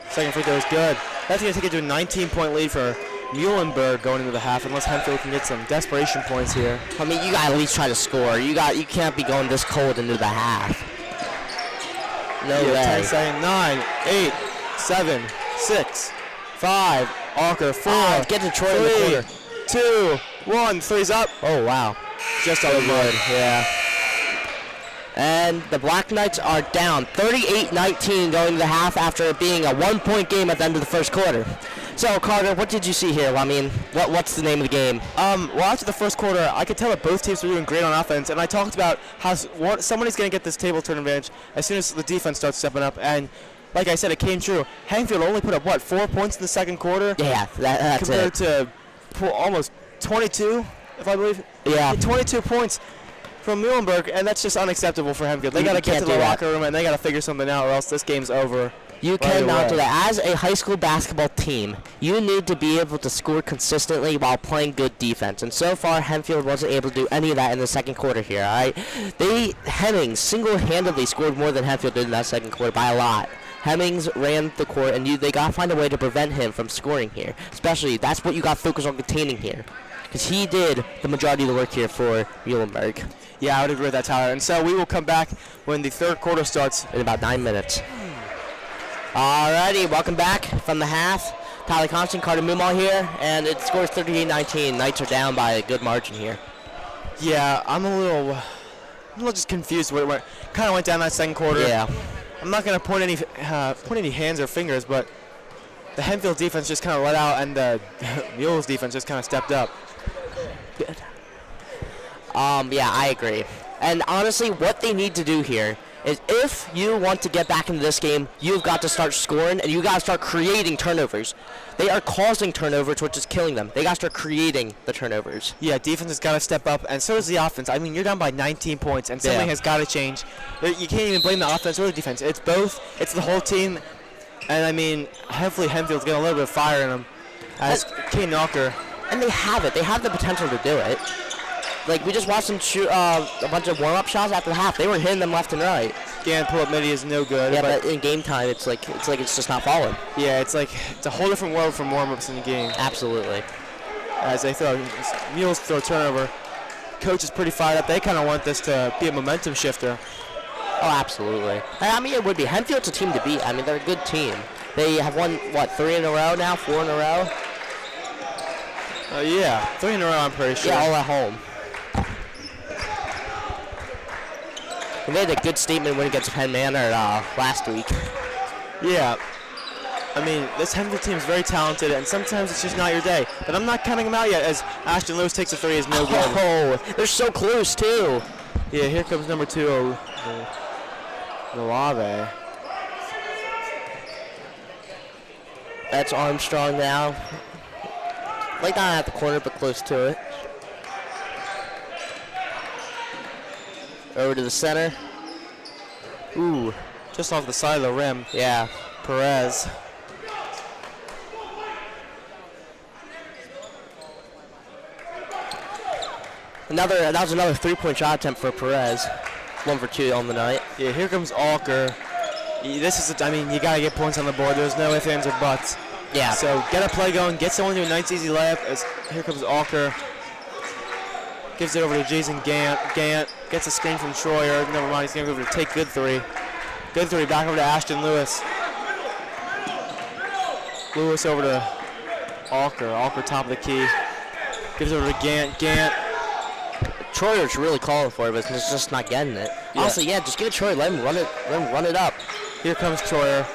Speaker 2: Second free throw is good. That's going to take it to a 19-point lead for Muhlenburg going into the half, unless Hempfield can get some desperation points here.
Speaker 1: I mean, you got to at least try to score. You can't be going this cold into the half. No way.
Speaker 2: 10 seconds. 9, 8, 7, 6, 5. Alker 4.
Speaker 1: Get Detroit in the corner.
Speaker 2: 2, 1. Three's up.
Speaker 1: Oh wow.
Speaker 2: Just over good.
Speaker 1: Yeah. And the Black Knights are down 38-19 going to the half after it being a 1-point game at the end of the first quarter. So, Carter, what did you see here? I mean, what's the name of the game?
Speaker 2: Well, after the first quarter, I could tell that both teams were doing great on offense, and I talked about how somebody's going to get this table turn advantage as soon as the defense starts stepping up. And like I said, it came true. Hempfield only put up, 4 points in the second quarter?
Speaker 1: Yeah, that's
Speaker 2: compared to almost 22, if I believe.
Speaker 1: Yeah.
Speaker 2: 22 points from Muhlenburg, and that's just unacceptable for Hempfield. They got to get to the locker room, and they got to figure something out, or else this game's over.
Speaker 1: You cannot do that. As a high school basketball team, you need to be able to score consistently while playing good defense. And so far, Hempfield wasn't able to do any of that in the second quarter here. All right? Hemmings single-handedly scored more than Hempfield did in that second quarter by a lot. Hemmings ran the court, and they got to find a way to prevent him from scoring here. Especially, that's what you got to focus on containing here. Because he did the majority of the work here for Muhlenburg.
Speaker 2: Yeah, I would agree with that, Tyler. And so we will come back when the third quarter starts
Speaker 1: in about 9 minutes. Alrighty, welcome back from the half. Tyler Constein, Carter Mummau here, and it scores 38-19. Knights are down by a good margin here.
Speaker 2: Yeah, I'm a little just confused. Kind of went down that second quarter.
Speaker 1: Yeah.
Speaker 2: I'm not going to point any hands or fingers, but the Hempfield defense just kind of let out, and the Mules defense just kind of stepped up.
Speaker 1: Good. Yeah, I agree. And honestly, what they need to do here is if you want to get back into this game, you've got to start scoring, and you've got to start creating turnovers. They are causing turnovers, which is killing them. They got to start creating the turnovers.
Speaker 2: Yeah, defense has got to step up, and so does the offense. I mean, you're down by 19 points, and something has got to change. You can't even blame the offense or the defense. It's both. It's the whole team. And, I mean, hopefully Hempfield's getting a little bit of fire in them. As Kane Knocker.
Speaker 1: And they have it. They have the potential to do it. Like, we just watched them shoot a bunch of warm-up shots after the half. They were hitting them left and right.
Speaker 2: Again, pull-up midi is no good.
Speaker 1: Yeah, but in game time, it's like it's just not falling.
Speaker 2: Yeah, it's a whole different world from warm-ups in the game.
Speaker 1: Absolutely.
Speaker 2: As they Mules throw a turnover. Coach is pretty fired up. They kind of want this to be a momentum shifter.
Speaker 1: Oh, absolutely. I mean, it would be. Hempfield's a team to beat. I mean, they're a good team. They have won, 3 in a row now? 4 in a row?
Speaker 2: Yeah, 3 in a row, I'm pretty sure.
Speaker 1: Yeah, all at home. They made a good statement win against Penn Manor last week.
Speaker 2: Yeah. I mean, this Hempfield team is very talented, and sometimes it's just not your day. But I'm not counting them out yet, as Ashton Lewis takes a 3 is no good.
Speaker 1: Oh, they're so close, too.
Speaker 2: Yeah, here comes number 2, Nolave.
Speaker 1: That's Armstrong now. Like not at the corner, but close to it. Over to the center. Ooh.
Speaker 2: Just off the side of the rim.
Speaker 1: Yeah.
Speaker 2: Perez.
Speaker 1: That was another 3-point shot attempt for Perez. 1 for 2 on the night.
Speaker 2: Yeah, here comes Alker. This is, I mean, you gotta get points on the board. There's no ifs, ands, or buts.
Speaker 1: Yeah.
Speaker 2: So get a play going, get someone to a nice easy layup. Here comes Alker. Gives it over to Jason Gant. Gant gets a screen from Troyer. Never mind, he's gonna go over to take good three. Good three, back over to Ashton Lewis. Lewis over to Alker. Alker top of the key. Gives it over to Gant. Gant.
Speaker 1: Troyer's really calling for it, but he's just not getting it.
Speaker 2: Yeah.
Speaker 1: Also, yeah, just give it Troyer. Let him run it up.
Speaker 2: Here comes Troyer.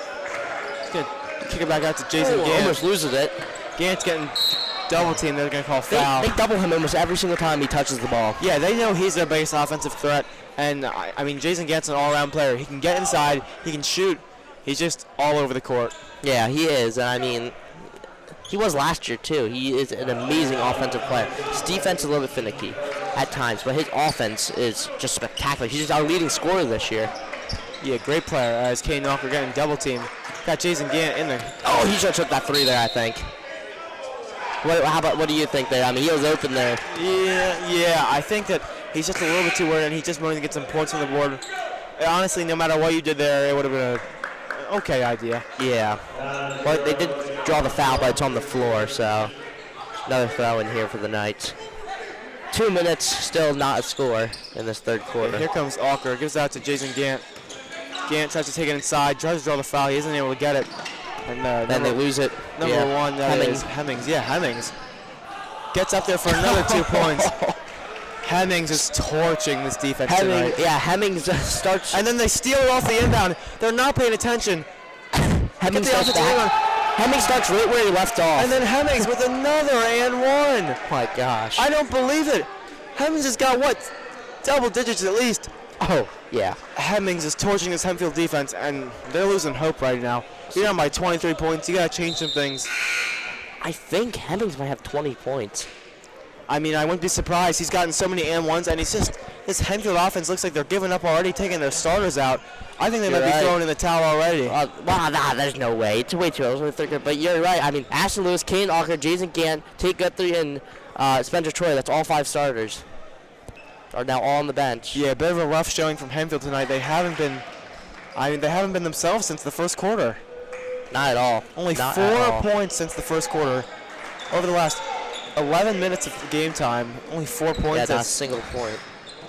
Speaker 2: He's gonna kick it back out to Jason Gant.
Speaker 1: Almost loses it.
Speaker 2: Gant's getting double teamed. They're gonna call foul.
Speaker 1: They double him almost every single time he touches the ball.
Speaker 2: Yeah, they know he's their biggest offensive threat. And I mean, Jason Gant's an all-around player. He can get inside. He can shoot. He's just all over the court.
Speaker 1: Yeah, he is. And I mean, he was last year too. He is an amazing offensive player. His defense is a little bit finicky at times, but his offense is just spectacular. He's just our leading scorer this year.
Speaker 2: Yeah, great player. As Kane Walker getting double teamed. Got Jason Gant in there.
Speaker 1: Oh, he should have took that three there, I think. What do you think there? I mean, he was open there.
Speaker 2: Yeah, I think that he's just a little bit too worried, and he just wanted to get some points on the board. Honestly, no matter what you did there, it would have been an okay idea.
Speaker 1: Yeah. Well, they did draw the foul, but it's on the floor, so another foul in here for the Knights. 2 minutes, still not a score in this third quarter.
Speaker 2: Here comes Alker, gives out to Jason Gant. Gant tries to take it inside, tries to draw the foul. He isn't able to get it. And
Speaker 1: then they lose it.
Speaker 2: Number one, Hemmings. Yeah, Hemmings. Gets up there for another 2 points. Hemmings is torching this defense tonight.
Speaker 1: Yeah, Hemmings starts.
Speaker 2: And then they steal it off the inbound. They're not paying attention.
Speaker 1: Hemmings starts right where he left off.
Speaker 2: And then Hemmings with another and one.
Speaker 1: Oh my gosh.
Speaker 2: I don't believe it. Hemmings has got, what, double digits at least.
Speaker 1: Oh, yeah.
Speaker 2: Hemmings is torching this Hempfield defense, and they're losing hope right now. You're down by 23 points. You got to change some things.
Speaker 1: I think Hemmings might have 20 points.
Speaker 2: I mean, I wouldn't be surprised. He's gotten so many and ones, and this Hempfield offense looks like they're giving up already, taking their starters out. I think they might be throwing in the towel already.
Speaker 1: There's no way. It's way too early. But you're right. I mean, Ashton Lewis, Kane Alker, Jason Gant, Tate Guthrie, and Spencer Troy. That's all 5 starters. Are now all on the bench.
Speaker 2: Yeah, a bit of a rough showing from Hempfield tonight. They haven't been themselves since the first quarter.
Speaker 1: Not at all.
Speaker 2: Only 4 points since the first quarter. Over the last 11 minutes of game time, only 4 points.
Speaker 1: Yeah, not a single point.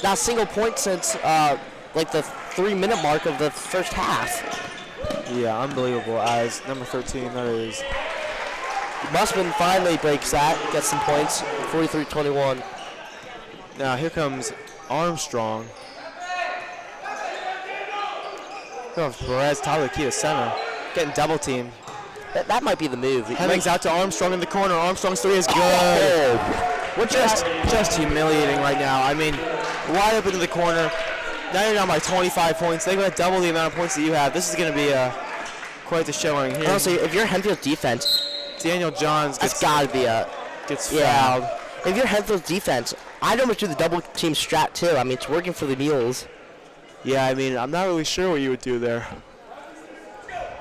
Speaker 1: Not a single point since like the 3-minute mark of the first half.
Speaker 2: Yeah, unbelievable. As number 13, that is.
Speaker 1: Musman finally breaks that, gets some points, 43-21.
Speaker 2: Now here comes Armstrong. Here comes Perez, top of the key to center. Getting double teamed.
Speaker 1: That might be the move.
Speaker 2: Hemmings out to Armstrong in the corner. Armstrong's three is good.
Speaker 1: Oh.
Speaker 2: Just humiliating right now. I mean, wide open in the corner. Now you're down by 25 points. They're going to double the amount of points that you have. This is going to be quite the showing here.
Speaker 1: Honestly, if you're Hempfield's defense,
Speaker 2: Daniel Johns
Speaker 1: gets fouled. If you're Hempfield's defense, I'd almost do the double team strat too. I mean, it's working for the Mules.
Speaker 2: Yeah, I mean, I'm not really sure what you would do there.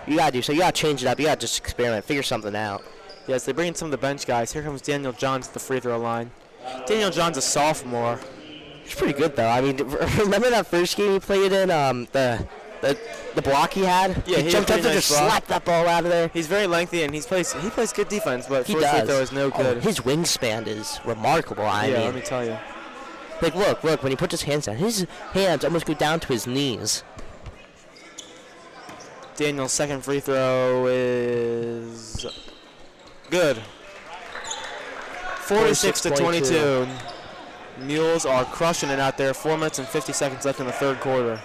Speaker 1: You gotta change it up. You gotta just experiment, figure something out.
Speaker 2: Yes, they bring in some of the bench guys. Here comes Daniel Johns at the free throw line. Daniel Johns, a sophomore.
Speaker 1: He's pretty good though. I mean, remember that first game he played in? The block he had.
Speaker 2: Yeah,
Speaker 1: he jumped up to just slap that ball out of there.
Speaker 2: He's very lengthy and he plays good defense, but first free throw is no good.
Speaker 1: His wingspan is remarkable. I mean,
Speaker 2: let me tell you.
Speaker 1: Like, look, when he puts his hands down, his hands almost go down to his knees.
Speaker 2: Daniel's second free throw is good. 46-22. Mules are crushing it out there. 4 minutes and 50 seconds left in the third quarter.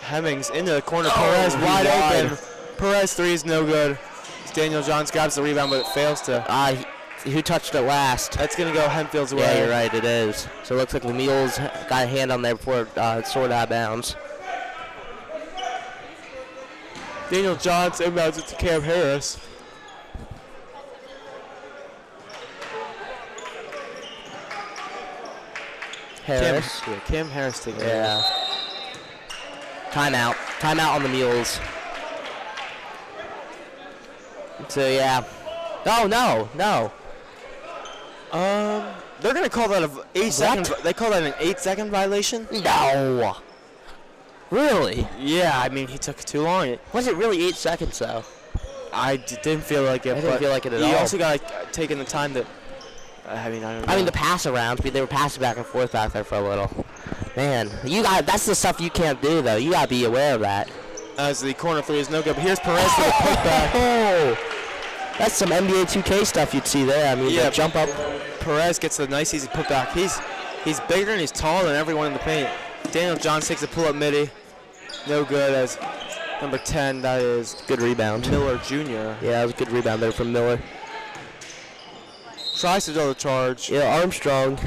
Speaker 2: Hemmings into the corner. Perez wide open. Perez three is no good. Daniel Johns grabs the rebound, but it fails to.
Speaker 1: Who touched it last?
Speaker 2: That's going to go Hempfield's way.
Speaker 1: Yeah, you're right, it is. So it looks like the Mules got a hand on there before it soared out of bounds.
Speaker 2: Daniel Johns inbounds it to Cam Harris.
Speaker 1: Harris.
Speaker 2: Cam Harris taking it.
Speaker 1: Yeah. Timeout. Timeout on the Mules. So, yeah. Oh, no.
Speaker 2: They're gonna call that a 8-second. They call that an 8-second violation.
Speaker 1: No. Really?
Speaker 2: Yeah, I mean he took too long.
Speaker 1: Was it really 8 seconds though?
Speaker 2: I didn't feel like it.
Speaker 1: I didn't feel like it at all.
Speaker 2: He also got taken the time that. I don't know.
Speaker 1: I mean the pass around. They were passing back and forth back there for a little. Man, that's the stuff you can't do though. You gotta be aware of that.
Speaker 2: As the corner three is no good, but here's Perez for the putback.
Speaker 1: Oh, that's some NBA 2K stuff you'd see there. I mean,
Speaker 2: yeah,
Speaker 1: the jump up.
Speaker 2: Perez gets a nice easy putback. He's bigger and he's taller than everyone in the paint. Daniel Johns takes a pull-up midi. No good as number 10, that is
Speaker 1: good rebound.
Speaker 2: Miller Jr.
Speaker 1: Yeah, that was a good rebound there from Miller.
Speaker 2: Tries to do the charge.
Speaker 1: Yeah, Armstrong.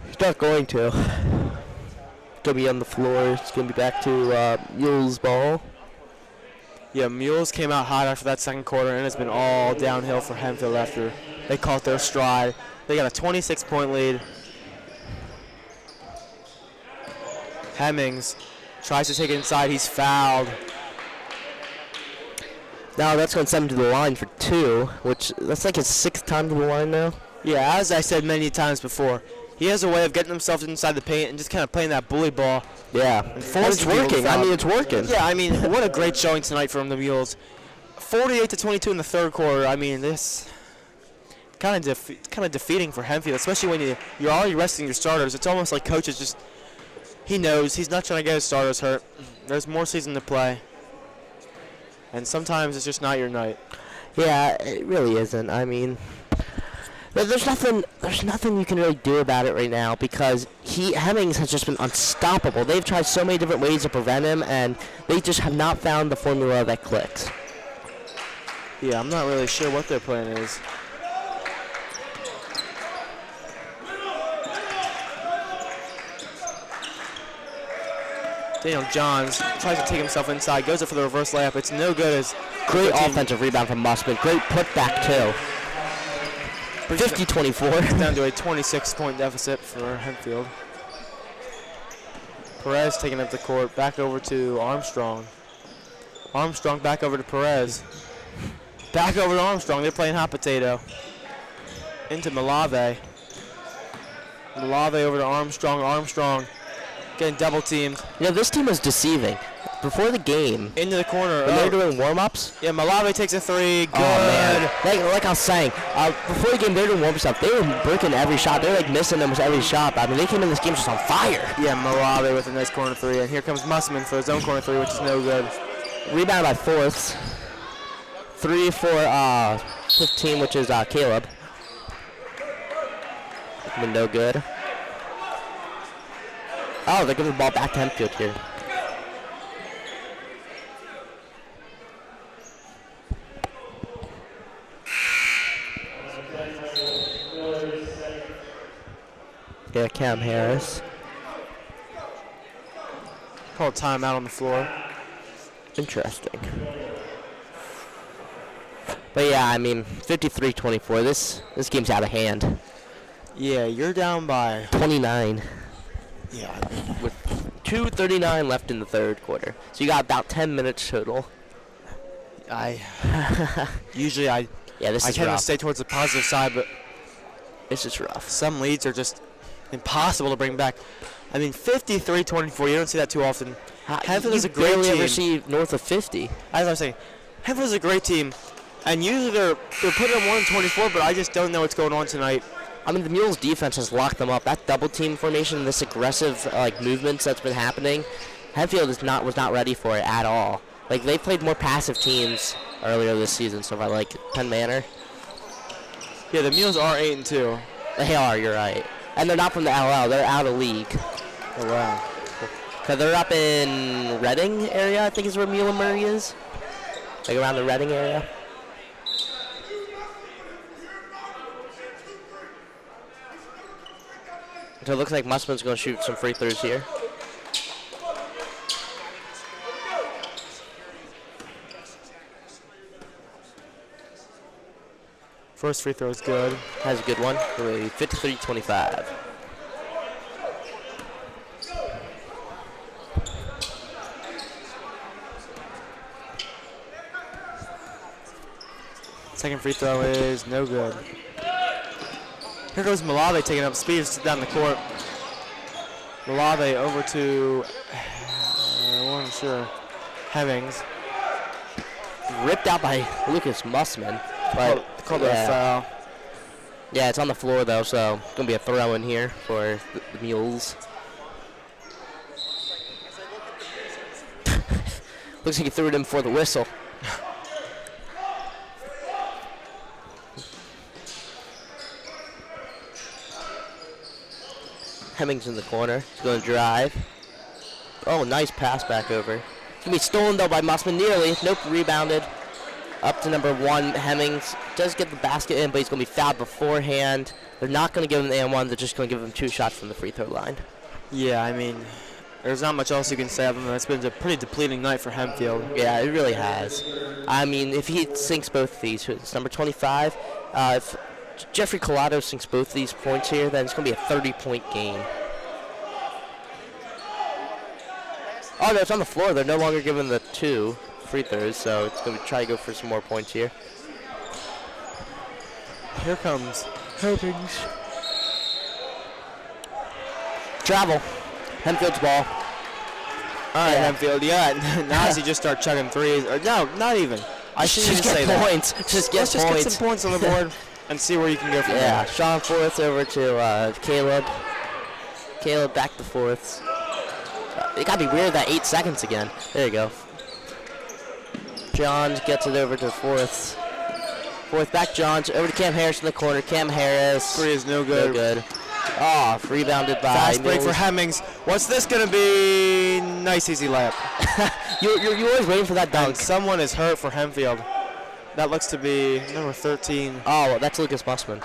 Speaker 1: He's not going to. Gonna be on the floor. It's gonna be back to Mules ball.
Speaker 2: Yeah, Mules came out hot after that second quarter, and it's been all downhill for Hempfield after they caught their stride. They got a 26-point lead. Hemmings tries to take it inside. He's fouled.
Speaker 1: Now that's going to send him to the line for 2, which that's like his 6th time to the line now.
Speaker 2: Yeah, as I said many times before, he has a way of getting himself inside the paint and just kind of playing that bully ball.
Speaker 1: Yeah, and it's working. I mean, it's working.
Speaker 2: Yeah, I mean, what a great showing tonight from the Mules. 48-22 in the third quarter. I mean, this kind of defeating for Hempfield, especially when you're already resting your starters. It's almost like coaches just. He knows he's not trying to get his starters hurt. There's more season to play. And sometimes it's just not your night.
Speaker 1: Yeah, it really isn't. I mean, there's nothing you can really do about it right now because Hemmings has just been unstoppable. They've tried so many different ways to prevent him, and they just have not found the formula that clicks.
Speaker 2: Yeah, I'm not really sure what their plan is. Daniel Johns tries to take himself inside, goes up for the reverse layup. It's no good as
Speaker 1: great offensive rebound from Mussman. Great putback too. 50-24.
Speaker 2: Down to a 26-point deficit for Hempfield. Perez taking up the court, back over to Armstrong. Armstrong back over to Perez. Back over to Armstrong. They're playing hot potato. Into Malave. Malave over to Armstrong. Armstrong getting double teamed.
Speaker 1: You know, this team was deceiving. Before the game.
Speaker 2: Into the corner.
Speaker 1: When they were doing warm-ups.
Speaker 2: Yeah, Malave takes a three. Good.
Speaker 1: Oh, man. Like I was saying, before the game, they were doing warm-ups stuff. They were breaking every shot. They were like missing almost every shot. I mean, they came in this game just on fire.
Speaker 2: Yeah, Malave with a nice corner three. And here comes Mussman for his own corner three, which is no good.
Speaker 1: Rebound by Fourths. 3 for 15, which is Caleb. No good. Oh, they're giving the ball back to Hempfield here. Yeah, Cam Harris.
Speaker 2: Called timeout on the floor.
Speaker 1: Interesting. But yeah, I mean, 53-24. This game's out of hand.
Speaker 2: Yeah, you're down by
Speaker 1: 29.
Speaker 2: Yeah,
Speaker 1: with 2:39 left in the third quarter. So you got about 10 minutes total.
Speaker 2: Usually I tend to stay towards the positive side, but
Speaker 1: this is rough.
Speaker 2: Some leads are just impossible to bring back. I mean, 53-24. You don't see that too often. Hempfield is a great team.
Speaker 1: You ever see north of 50.
Speaker 2: As I was saying, Hempfield is a great team, and usually they're putting them 1-24, but I just don't know what's going on tonight.
Speaker 1: I mean, the Mules' defense has locked them up. That double team formation, this aggressive movements that's been happening, Hempfield was not ready for it at all. Like, they played more passive teams earlier this season, so by like Penn Manor.
Speaker 2: Yeah, the Mules are 8-2.
Speaker 1: They are. You're right. And they're not from the LL. They're out of league.
Speaker 2: Oh wow.
Speaker 1: Cause they're up in Reading area, I think is where Muhlenburg is. Like around the Reading area. So it looks like Mussman's going to shoot some free throws here.
Speaker 2: First free throw is good.
Speaker 1: Has a good one. 53-25.
Speaker 2: Second free throw is no good. Here goes Malave taking up speed down the court. Malave over to, I wasn't sure, Hemmings.
Speaker 1: Ripped out by Lucas Mussman. But
Speaker 2: Called a foul.
Speaker 1: Yeah, it's on the floor though, so it's gonna be a throw in here for the Mules. Looks like he threw it in before the whistle. Hemmings in the corner. He's going to drive. Oh, nice pass back over. It's going to be stolen, though, by Mussman. Nearly. Nope, rebounded. Up to number 1. Hemmings does get the basket in, but he's going to be fouled beforehand. They're not going to give him the and 1. They're just going to give him 2 shots from the free throw line.
Speaker 2: Yeah, I mean, there's not much else you can say other than it's been a pretty depleting night for Hempfield.
Speaker 1: Yeah, it really has. I mean, if he sinks both of these, it's number 25. If Jeffrey Collado sinks both of these points here, then it's going to be a 30-point game. Oh, no, it's on the floor. They're no longer giving the 2 free throws, so it's going to try to go for some more points here.
Speaker 2: Here comes Hopings.
Speaker 1: Travel. Hempfield's ball.
Speaker 2: All right, Hempfield, yeah. Now as he just start chugging threes. Or, no, not even. I shouldn't even say that.
Speaker 1: Points. Just get
Speaker 2: Let's
Speaker 1: points.
Speaker 2: just get some points on the board and see where you can go from there.
Speaker 1: Yeah, Sean fourths over to Caleb. Caleb back to fourths. It got to be weird that 8 seconds again. There you go. Johns gets it over to fourths. Fourth back Johns over to Cam Harris in the corner. Cam Harris.
Speaker 2: Three is no good.
Speaker 1: No good. Oh, rebounded by
Speaker 2: Fast break
Speaker 1: Mills.
Speaker 2: for Hemmings. What's this going to be? Nice easy layup.
Speaker 1: You're always waiting for that dunk.
Speaker 2: And someone is hurt for Hempfield. That looks to be number 13.
Speaker 1: Oh, that's Lucas Mussman.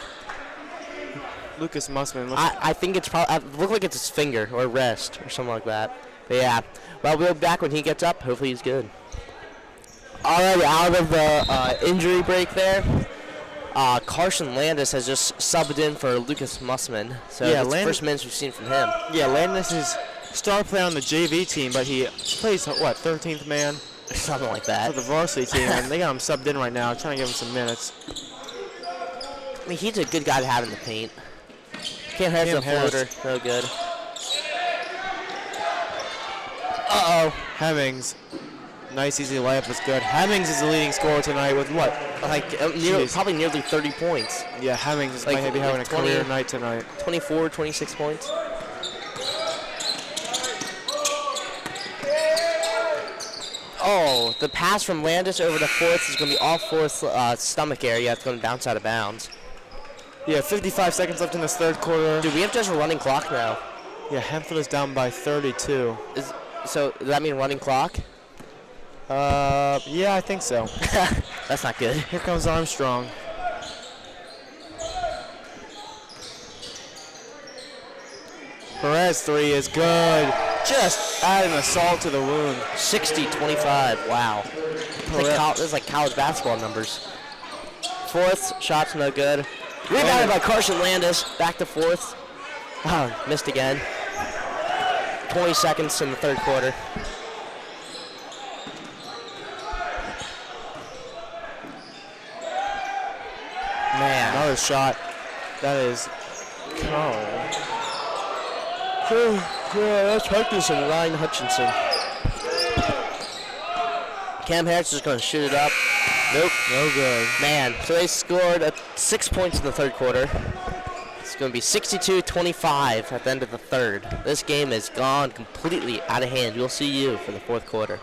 Speaker 2: Lucas Mussman.
Speaker 1: I think it's probably, look like it's his finger or wrist or something like that. But yeah, well, we'll be back when he gets up. Hopefully he's good. All right, out of the injury break there. Carson Landis has just subbed in for Lucas Mussman. So
Speaker 2: yeah,
Speaker 1: that's the first minutes we've seen from him.
Speaker 2: Yeah, Landis is star player on the JV team, but he plays, what, 13th man?
Speaker 1: Something like that.
Speaker 2: For the varsity team, and they got him subbed in right now, trying to give him some minutes.
Speaker 1: I mean, he's a good guy to have in the paint. Cam Harris a floater. No good. Uh-oh.
Speaker 2: Hemmings. Nice, easy layup is good. Hemmings is the leading scorer tonight with what?
Speaker 1: Like, probably nearly 30 points.
Speaker 2: Yeah, Hemmings is might be having a
Speaker 1: 20,
Speaker 2: career night tonight.
Speaker 1: 24, 26 points. Oh, the pass from Landis over to fourth is going to be off fourth stomach area. It's going to bounce out of bounds.
Speaker 2: Yeah, 55 seconds left in this third quarter.
Speaker 1: Dude, we have just a running clock now.
Speaker 2: Yeah, Hempfield is down by 32.
Speaker 1: So, does that mean running clock?
Speaker 2: Yeah, I think so.
Speaker 1: That's not good.
Speaker 2: Here comes Armstrong. Perez three is good. Just adding assault to the wound.
Speaker 1: 60-25. Wow. This is like college basketball numbers. Fourth, shots no good. Rebounded by Carson Landis. Back to fourth. Oh, missed again. 20 seconds in the third quarter. Man.
Speaker 2: Another shot. That is.
Speaker 1: Yeah, that's Hutchinson, Ryan Hutchinson. Cam Harris is going to shoot it up. Nope.
Speaker 2: No good.
Speaker 1: Man, so they scored 6 points in the third quarter. It's going to be 62-25 at the end of the third. This game has gone completely out of hand. We'll see you for the fourth quarter.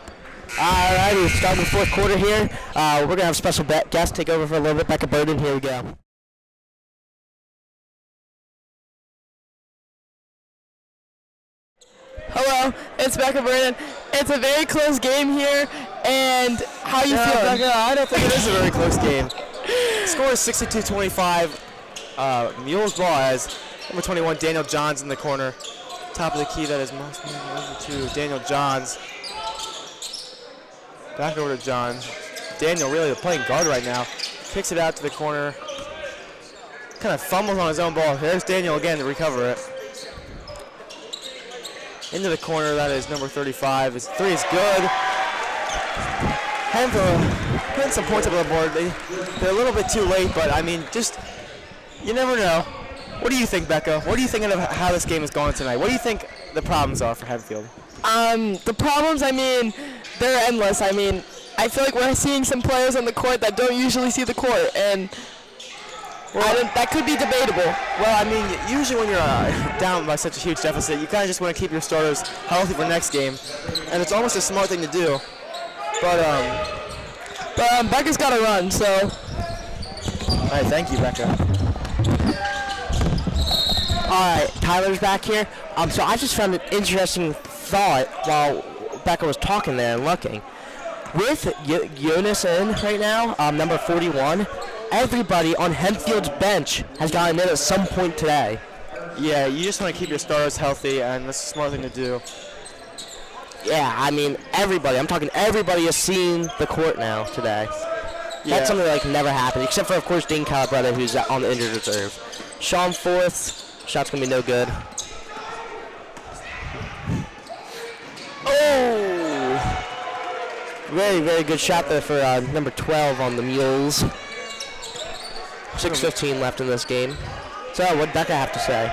Speaker 1: All right, we're starting the fourth quarter here. We're going to have a special guest take over for a little bit. Becca Burden, here we go.
Speaker 3: Hello, it's Becca Burden. It's a very close game here, and how you feeling?
Speaker 2: Becca, I don't think it is a very close game. Score is 62-25. Mules ball as number 21, Daniel Johns in the corner. Top of the key, that is number 2, Daniel Johns. Back over to Johns. Daniel really playing guard right now. Kicks it out to the corner. kind of fumbles on his own ball. Here's Daniel again to recover it. Into the corner, that is number 35. His three is good. Hempfield putting some points up on the board. They're a little bit too late, but I mean, just, you never know. What do you think, Becca? What are you thinking of how this game is going tonight? What do you think the problems are for Hempfield?
Speaker 3: The problems, I mean, they're endless. I mean, I feel like we're seeing some players on the court that don't usually see the court, and that could be debatable.
Speaker 2: Well, I mean, usually when you're down by such a huge deficit, you kind of just want to keep your starters healthy for next game, and it's almost a smart thing to do. But
Speaker 3: Becca's got to run, so.
Speaker 2: All right, thank you, Becca.
Speaker 1: All right, Tyler's back here. So I just found an interesting thought while Becca was talking there and looking. With Jonas in right now, number 41, everybody on Hempfield's bench has gotten in at some point today.
Speaker 2: Yeah, you just want to keep your starters healthy, and that's a smart thing to do.
Speaker 1: Yeah, I mean, everybody. I'm talking everybody has seen the court now today.
Speaker 2: Yeah.
Speaker 1: That's something that never happened, except for, of course, Dean Calabretta, who's on the injured reserve. Sean Forth, shot's going to be no good. Oh! Very, very good shot there for number 12 on the Mules. 6:15 left in this game. So, what did Becca have to say?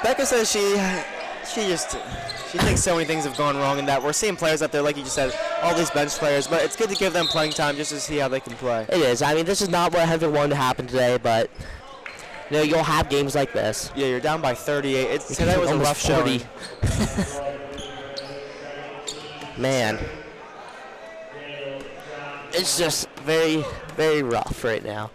Speaker 2: Becca says she thinks so many things have gone wrong in that we're seeing players up there, like you just said, all these bench players, but it's good to give them playing time just to see how they can play.
Speaker 1: It is. I mean, this is not what Hempfield wanted to happen today, but you'll have games like this.
Speaker 2: Yeah, you're down by 38. Today was a rough showing.
Speaker 1: Man. It's just very, very rough right now.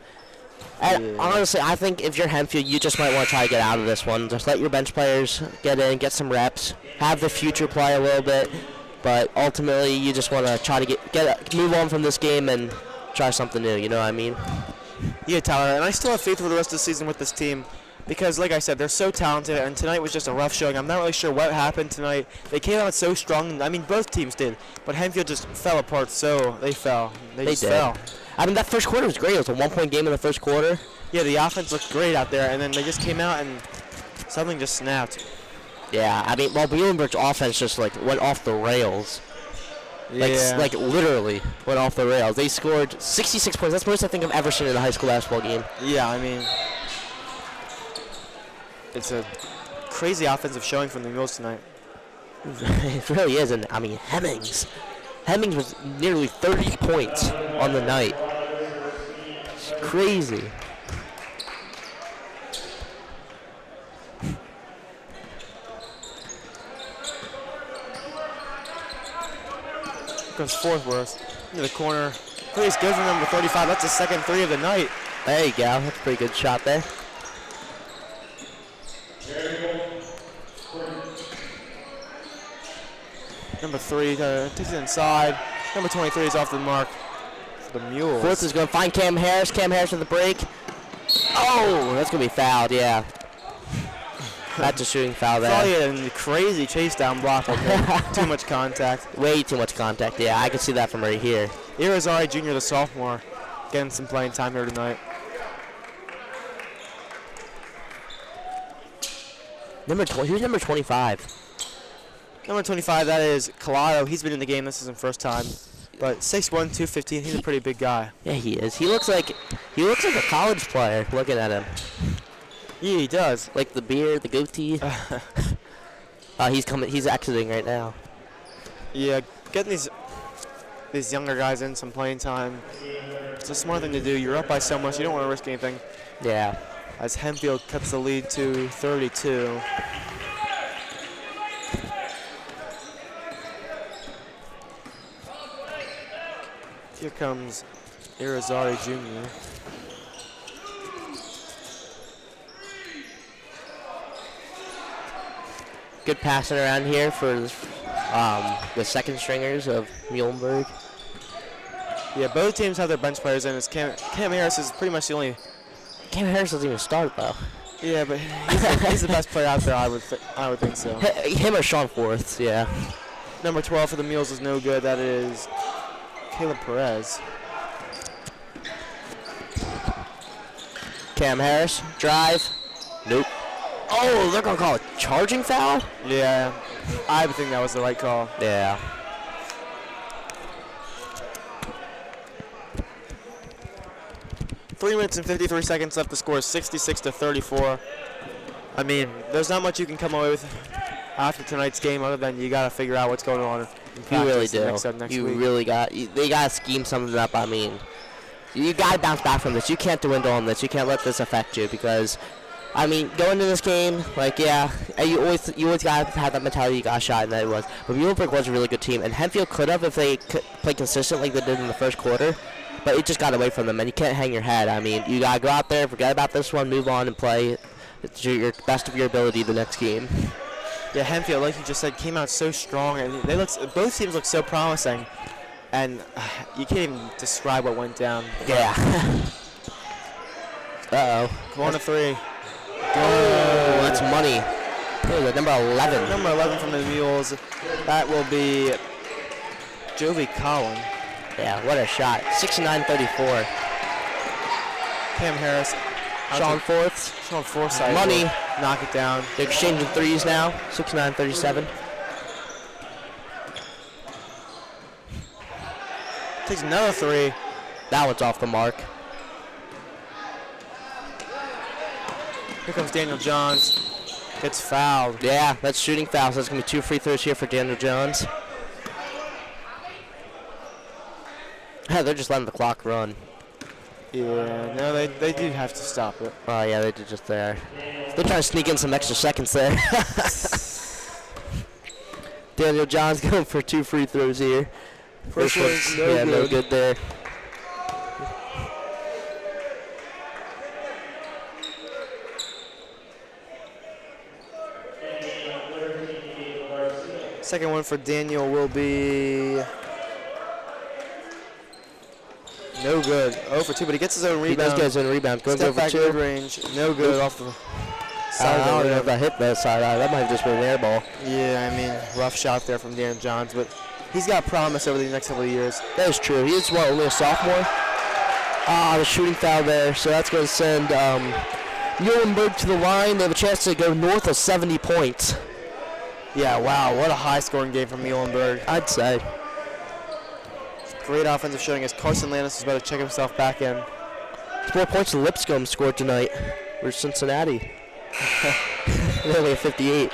Speaker 1: And honestly, I think if you're Hempfield, you just might want to try to get out of this one. Just let your bench players get in, get some reps, have the future play a little bit. But ultimately, you just want to try to move on from this game and try something new. You know what I mean?
Speaker 2: Yeah, Tyler, and I still have faith for the rest of the season with this team because, like I said, they're so talented, and tonight was just a rough showing. I'm not really sure what happened tonight. They came out so strong. I mean, both teams did, but Hempfield just fell apart, so they fell. They just fell.
Speaker 1: I mean, that first quarter was great. It was a one-point game in the first quarter.
Speaker 2: Yeah, the offense looked great out there, and then they just came out and something just snapped.
Speaker 1: Yeah, I mean, Muhlenburg's offense just, went off the rails.
Speaker 2: Yeah.
Speaker 1: Like, literally went off the rails. They scored 66 points. That's the most I think I've ever seen in a high school basketball game.
Speaker 2: Yeah, I mean, it's a crazy offensive showing from the Mules tonight.
Speaker 1: It really is, and I mean, Hemmings was nearly 30 points on the night. It's crazy.
Speaker 2: Goes Forthworth into the corner. Three's good from number 35. That's the second three of the night.
Speaker 1: There you go. That's a pretty good shot there.
Speaker 2: Number 3 takes it inside. Number 23 is off the mark for the Mules.
Speaker 1: Forth is going to find Cam Harris. Cam Harris with the break. Oh, that's going to be fouled, yeah. That's a shooting foul there.
Speaker 2: Probably a crazy chase down block. Too much contact.
Speaker 1: Way too much contact, yeah. I can see that from right here.
Speaker 2: Irizarry Jr., the sophomore, getting some playing time here tonight.
Speaker 1: Who's number 25?
Speaker 2: Number 25, that is Collado. He's been in the game. This is his first time. But 6'1", 215, he's a pretty big guy.
Speaker 1: Yeah, he is. He looks like a college player looking at him.
Speaker 2: Yeah, he does.
Speaker 1: Like the beard, the goatee. He's exiting right now.
Speaker 2: Yeah, getting these younger guys in some playing time. It's a smart thing to do. You're up by so much, you don't want to risk anything.
Speaker 1: Yeah.
Speaker 2: As Hempfield cuts the lead to 32. Here comes Irizarry Jr.
Speaker 1: Good passing around here for the second stringers of Muhlenburg.
Speaker 2: Yeah, both teams have their bench players in. Cam Harris is pretty much the only.
Speaker 1: Cam Harris doesn't even start though.
Speaker 2: Yeah, but he's the best player out there. I would think so.
Speaker 1: Him or Sean Forth, yeah.
Speaker 2: Number 12 for the Mules is no good. That is Caleb Perez.
Speaker 1: Cam Harris, drive. Nope. Oh, they're going to call a charging foul?
Speaker 2: Yeah, I think that was the right call.
Speaker 1: Yeah.
Speaker 2: Three minutes and 53 seconds left. The score is 66-34. I mean, there's not much you can come away with after tonight's game other than you got to figure out what's going on in practice.
Speaker 1: You really do.
Speaker 2: Next
Speaker 1: You
Speaker 2: week.
Speaker 1: really they got to scheme something up. I mean, you got to bounce back from this. You can't dwindle on this. You can't let this affect you because, I mean, going into this game, like, yeah, you always got to have that mentality you got a shot, and that it was. But Muhlenburg was a really good team, and Hempfield could have if they played consistent like they did in the first quarter. But it just got away from them, and you can't hang your head. I mean, you got to go out there, forget about this one, move on, and play to your best of your ability the next game.
Speaker 2: Yeah, Hempfield, like you just said, came out so strong, and both teams look so promising, and you can't even describe what went down.
Speaker 1: Yeah. Uh-oh.
Speaker 2: Corner three.
Speaker 1: Oh, that's money. Oh, the number 11.
Speaker 2: Number 11 from the Mules. That will be Jovi Collin.
Speaker 1: Yeah, what a shot. 69-34.
Speaker 2: Cam Harris.
Speaker 1: Sean Forth.
Speaker 2: Sean Forsythe.
Speaker 1: Money.
Speaker 2: Knock it down.
Speaker 1: They're exchanging threes now. 69-37.
Speaker 2: Takes another three.
Speaker 1: That one's off the mark.
Speaker 2: Here comes Daniel Johns. Gets fouled.
Speaker 1: Yeah, that's shooting foul. So that's going to be 2 free throws here for Daniel Jones. Yeah, they're just letting the clock run.
Speaker 2: Yeah, no, they do have to stop it.
Speaker 1: Oh, yeah, they did just there. They're trying to sneak in some extra seconds there. Daniel John's going for 2 free throws here.
Speaker 2: First one's
Speaker 1: no good there.
Speaker 2: Second one for Daniel will be no good. 0 for 2, but he gets his own rebound.
Speaker 1: He does get his own rebound. Going
Speaker 2: Step
Speaker 1: over
Speaker 2: back
Speaker 1: 2.
Speaker 2: mid-range. No good off the side
Speaker 1: I don't
Speaker 2: of
Speaker 1: know
Speaker 2: the
Speaker 1: if that hit that side. That might have just been an air ball.
Speaker 2: Yeah, I mean, rough shot there from Daniel Johns, but he's got promise over the next couple of years.
Speaker 1: That is true. He is, only a sophomore? The shooting foul there. So that's going to send Muhlenburg to the line. They have a chance to go north of 70 points.
Speaker 2: Yeah, wow, what a high-scoring game from Muhlenburg.
Speaker 1: I'd say.
Speaker 2: Great offensive showing as Carson Landis is about to check himself back in.
Speaker 1: 4 points to Lipscomb scored tonight. Where's Cincinnati? They're only at 58.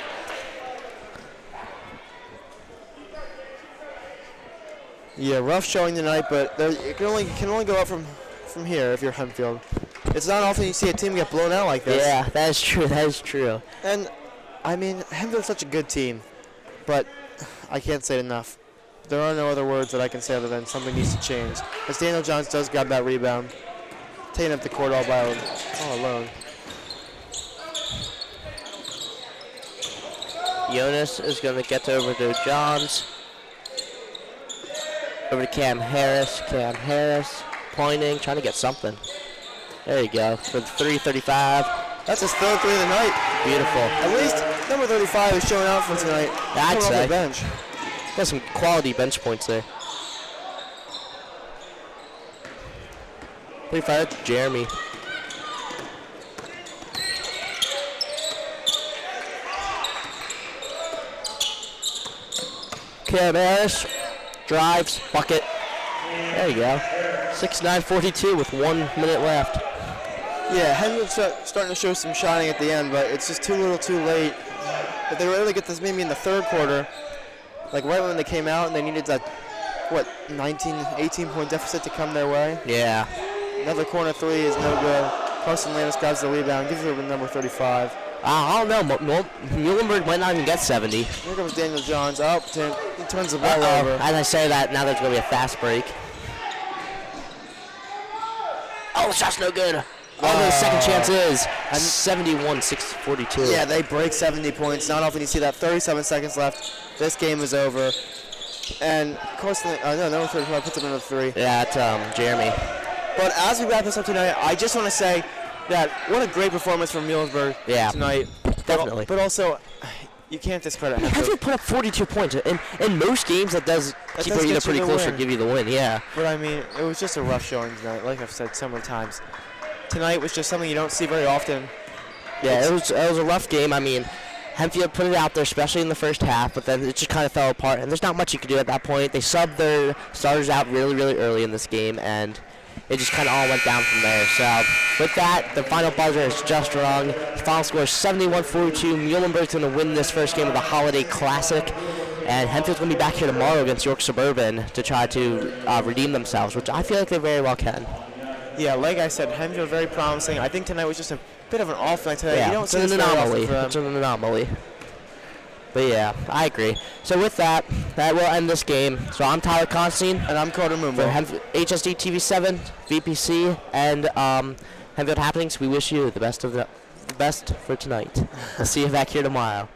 Speaker 2: Yeah, rough showing tonight, but it can only go up from here if you're Hempfield. It's not often you see a team get blown out like this.
Speaker 1: Yeah, that is true. That is true.
Speaker 2: And, I mean, Hempfield's such a good team, but I can't say it enough. There are no other words that I can say other than something needs to change. As Daniel Johns does grab that rebound, taking up the court all alone.
Speaker 1: Jonas is going to get over to Johns. Over to Cam Harris. Cam Harris pointing, trying to get something. There you go. For the 3:35.
Speaker 2: That's his third three of the night.
Speaker 1: Beautiful.
Speaker 2: At least number 35 is showing out for tonight.
Speaker 1: I'd
Speaker 2: Coming off
Speaker 1: say.
Speaker 2: the bench.
Speaker 1: Got some quality bench points there. 35, Jeremy. Cam Harris drives, bucket. There you go. 6:09:42 with 1 minute left.
Speaker 2: Yeah, Henwood's starting to show some shining at the end, but it's just too little too late. If they were able to get this maybe in the third quarter, like right when they came out and they needed that, 18-point deficit to come their way.
Speaker 1: Yeah.
Speaker 2: Another corner three is no good. Carson Landis grabs the rebound, gives it over to number 35.
Speaker 1: I don't know. Muhlenburg might not even get 70.
Speaker 2: Here comes Daniel Johns. He turns the ball over.
Speaker 1: As I say that, now there's going to be a fast break. Oh, the shot's no good. The second chance is 71-42.
Speaker 2: Yeah, they break 70 points. Not often you see that. 37 seconds left. This game is over. And Carson, number 35 puts up another three.
Speaker 1: Yeah, that's Jeremy.
Speaker 2: But as we wrap this up tonight, I just want to say that what a great performance from Muhlenburg tonight.
Speaker 1: Definitely.
Speaker 2: But also, you can't discredit Hempfield.
Speaker 1: Hempfield put up 42 points. In most games, that does keep you either pretty close or give you the win, yeah.
Speaker 2: But I mean, it was just a rough showing tonight, like I've said so many times. tonight was just something you don't see very often.
Speaker 1: Yeah, it was a rough game. I mean, Hempfield put it out there, especially in the first half, but then it just kind of fell apart, and there's not much you could do at that point. They subbed their starters out really, really early in this game, and it just kind of all went down from there. So with that, the final buzzer is just rung. The final score is 71-42. Muhlenburg's going to win this first game of the Holiday Classic, and Hempfield's going to be back here tomorrow against York Suburban to try to redeem themselves, which I feel like they very well can.
Speaker 2: Yeah, like I said, Hempfield very promising. I think tonight was just a bit of an off night today.
Speaker 1: Yeah,
Speaker 2: You don't
Speaker 1: it's
Speaker 2: see
Speaker 1: an
Speaker 2: this very often
Speaker 1: anomaly.
Speaker 2: for them.
Speaker 1: It's an anomaly. But yeah, I agree. So with that, that will end this game. So I'm Tyler Constein.
Speaker 2: And I'm Carter
Speaker 1: For
Speaker 2: Mummau.
Speaker 1: HSD TV7, VPC, and Hempfield Happenings, we wish you the best for tonight. We'll see you back here tomorrow.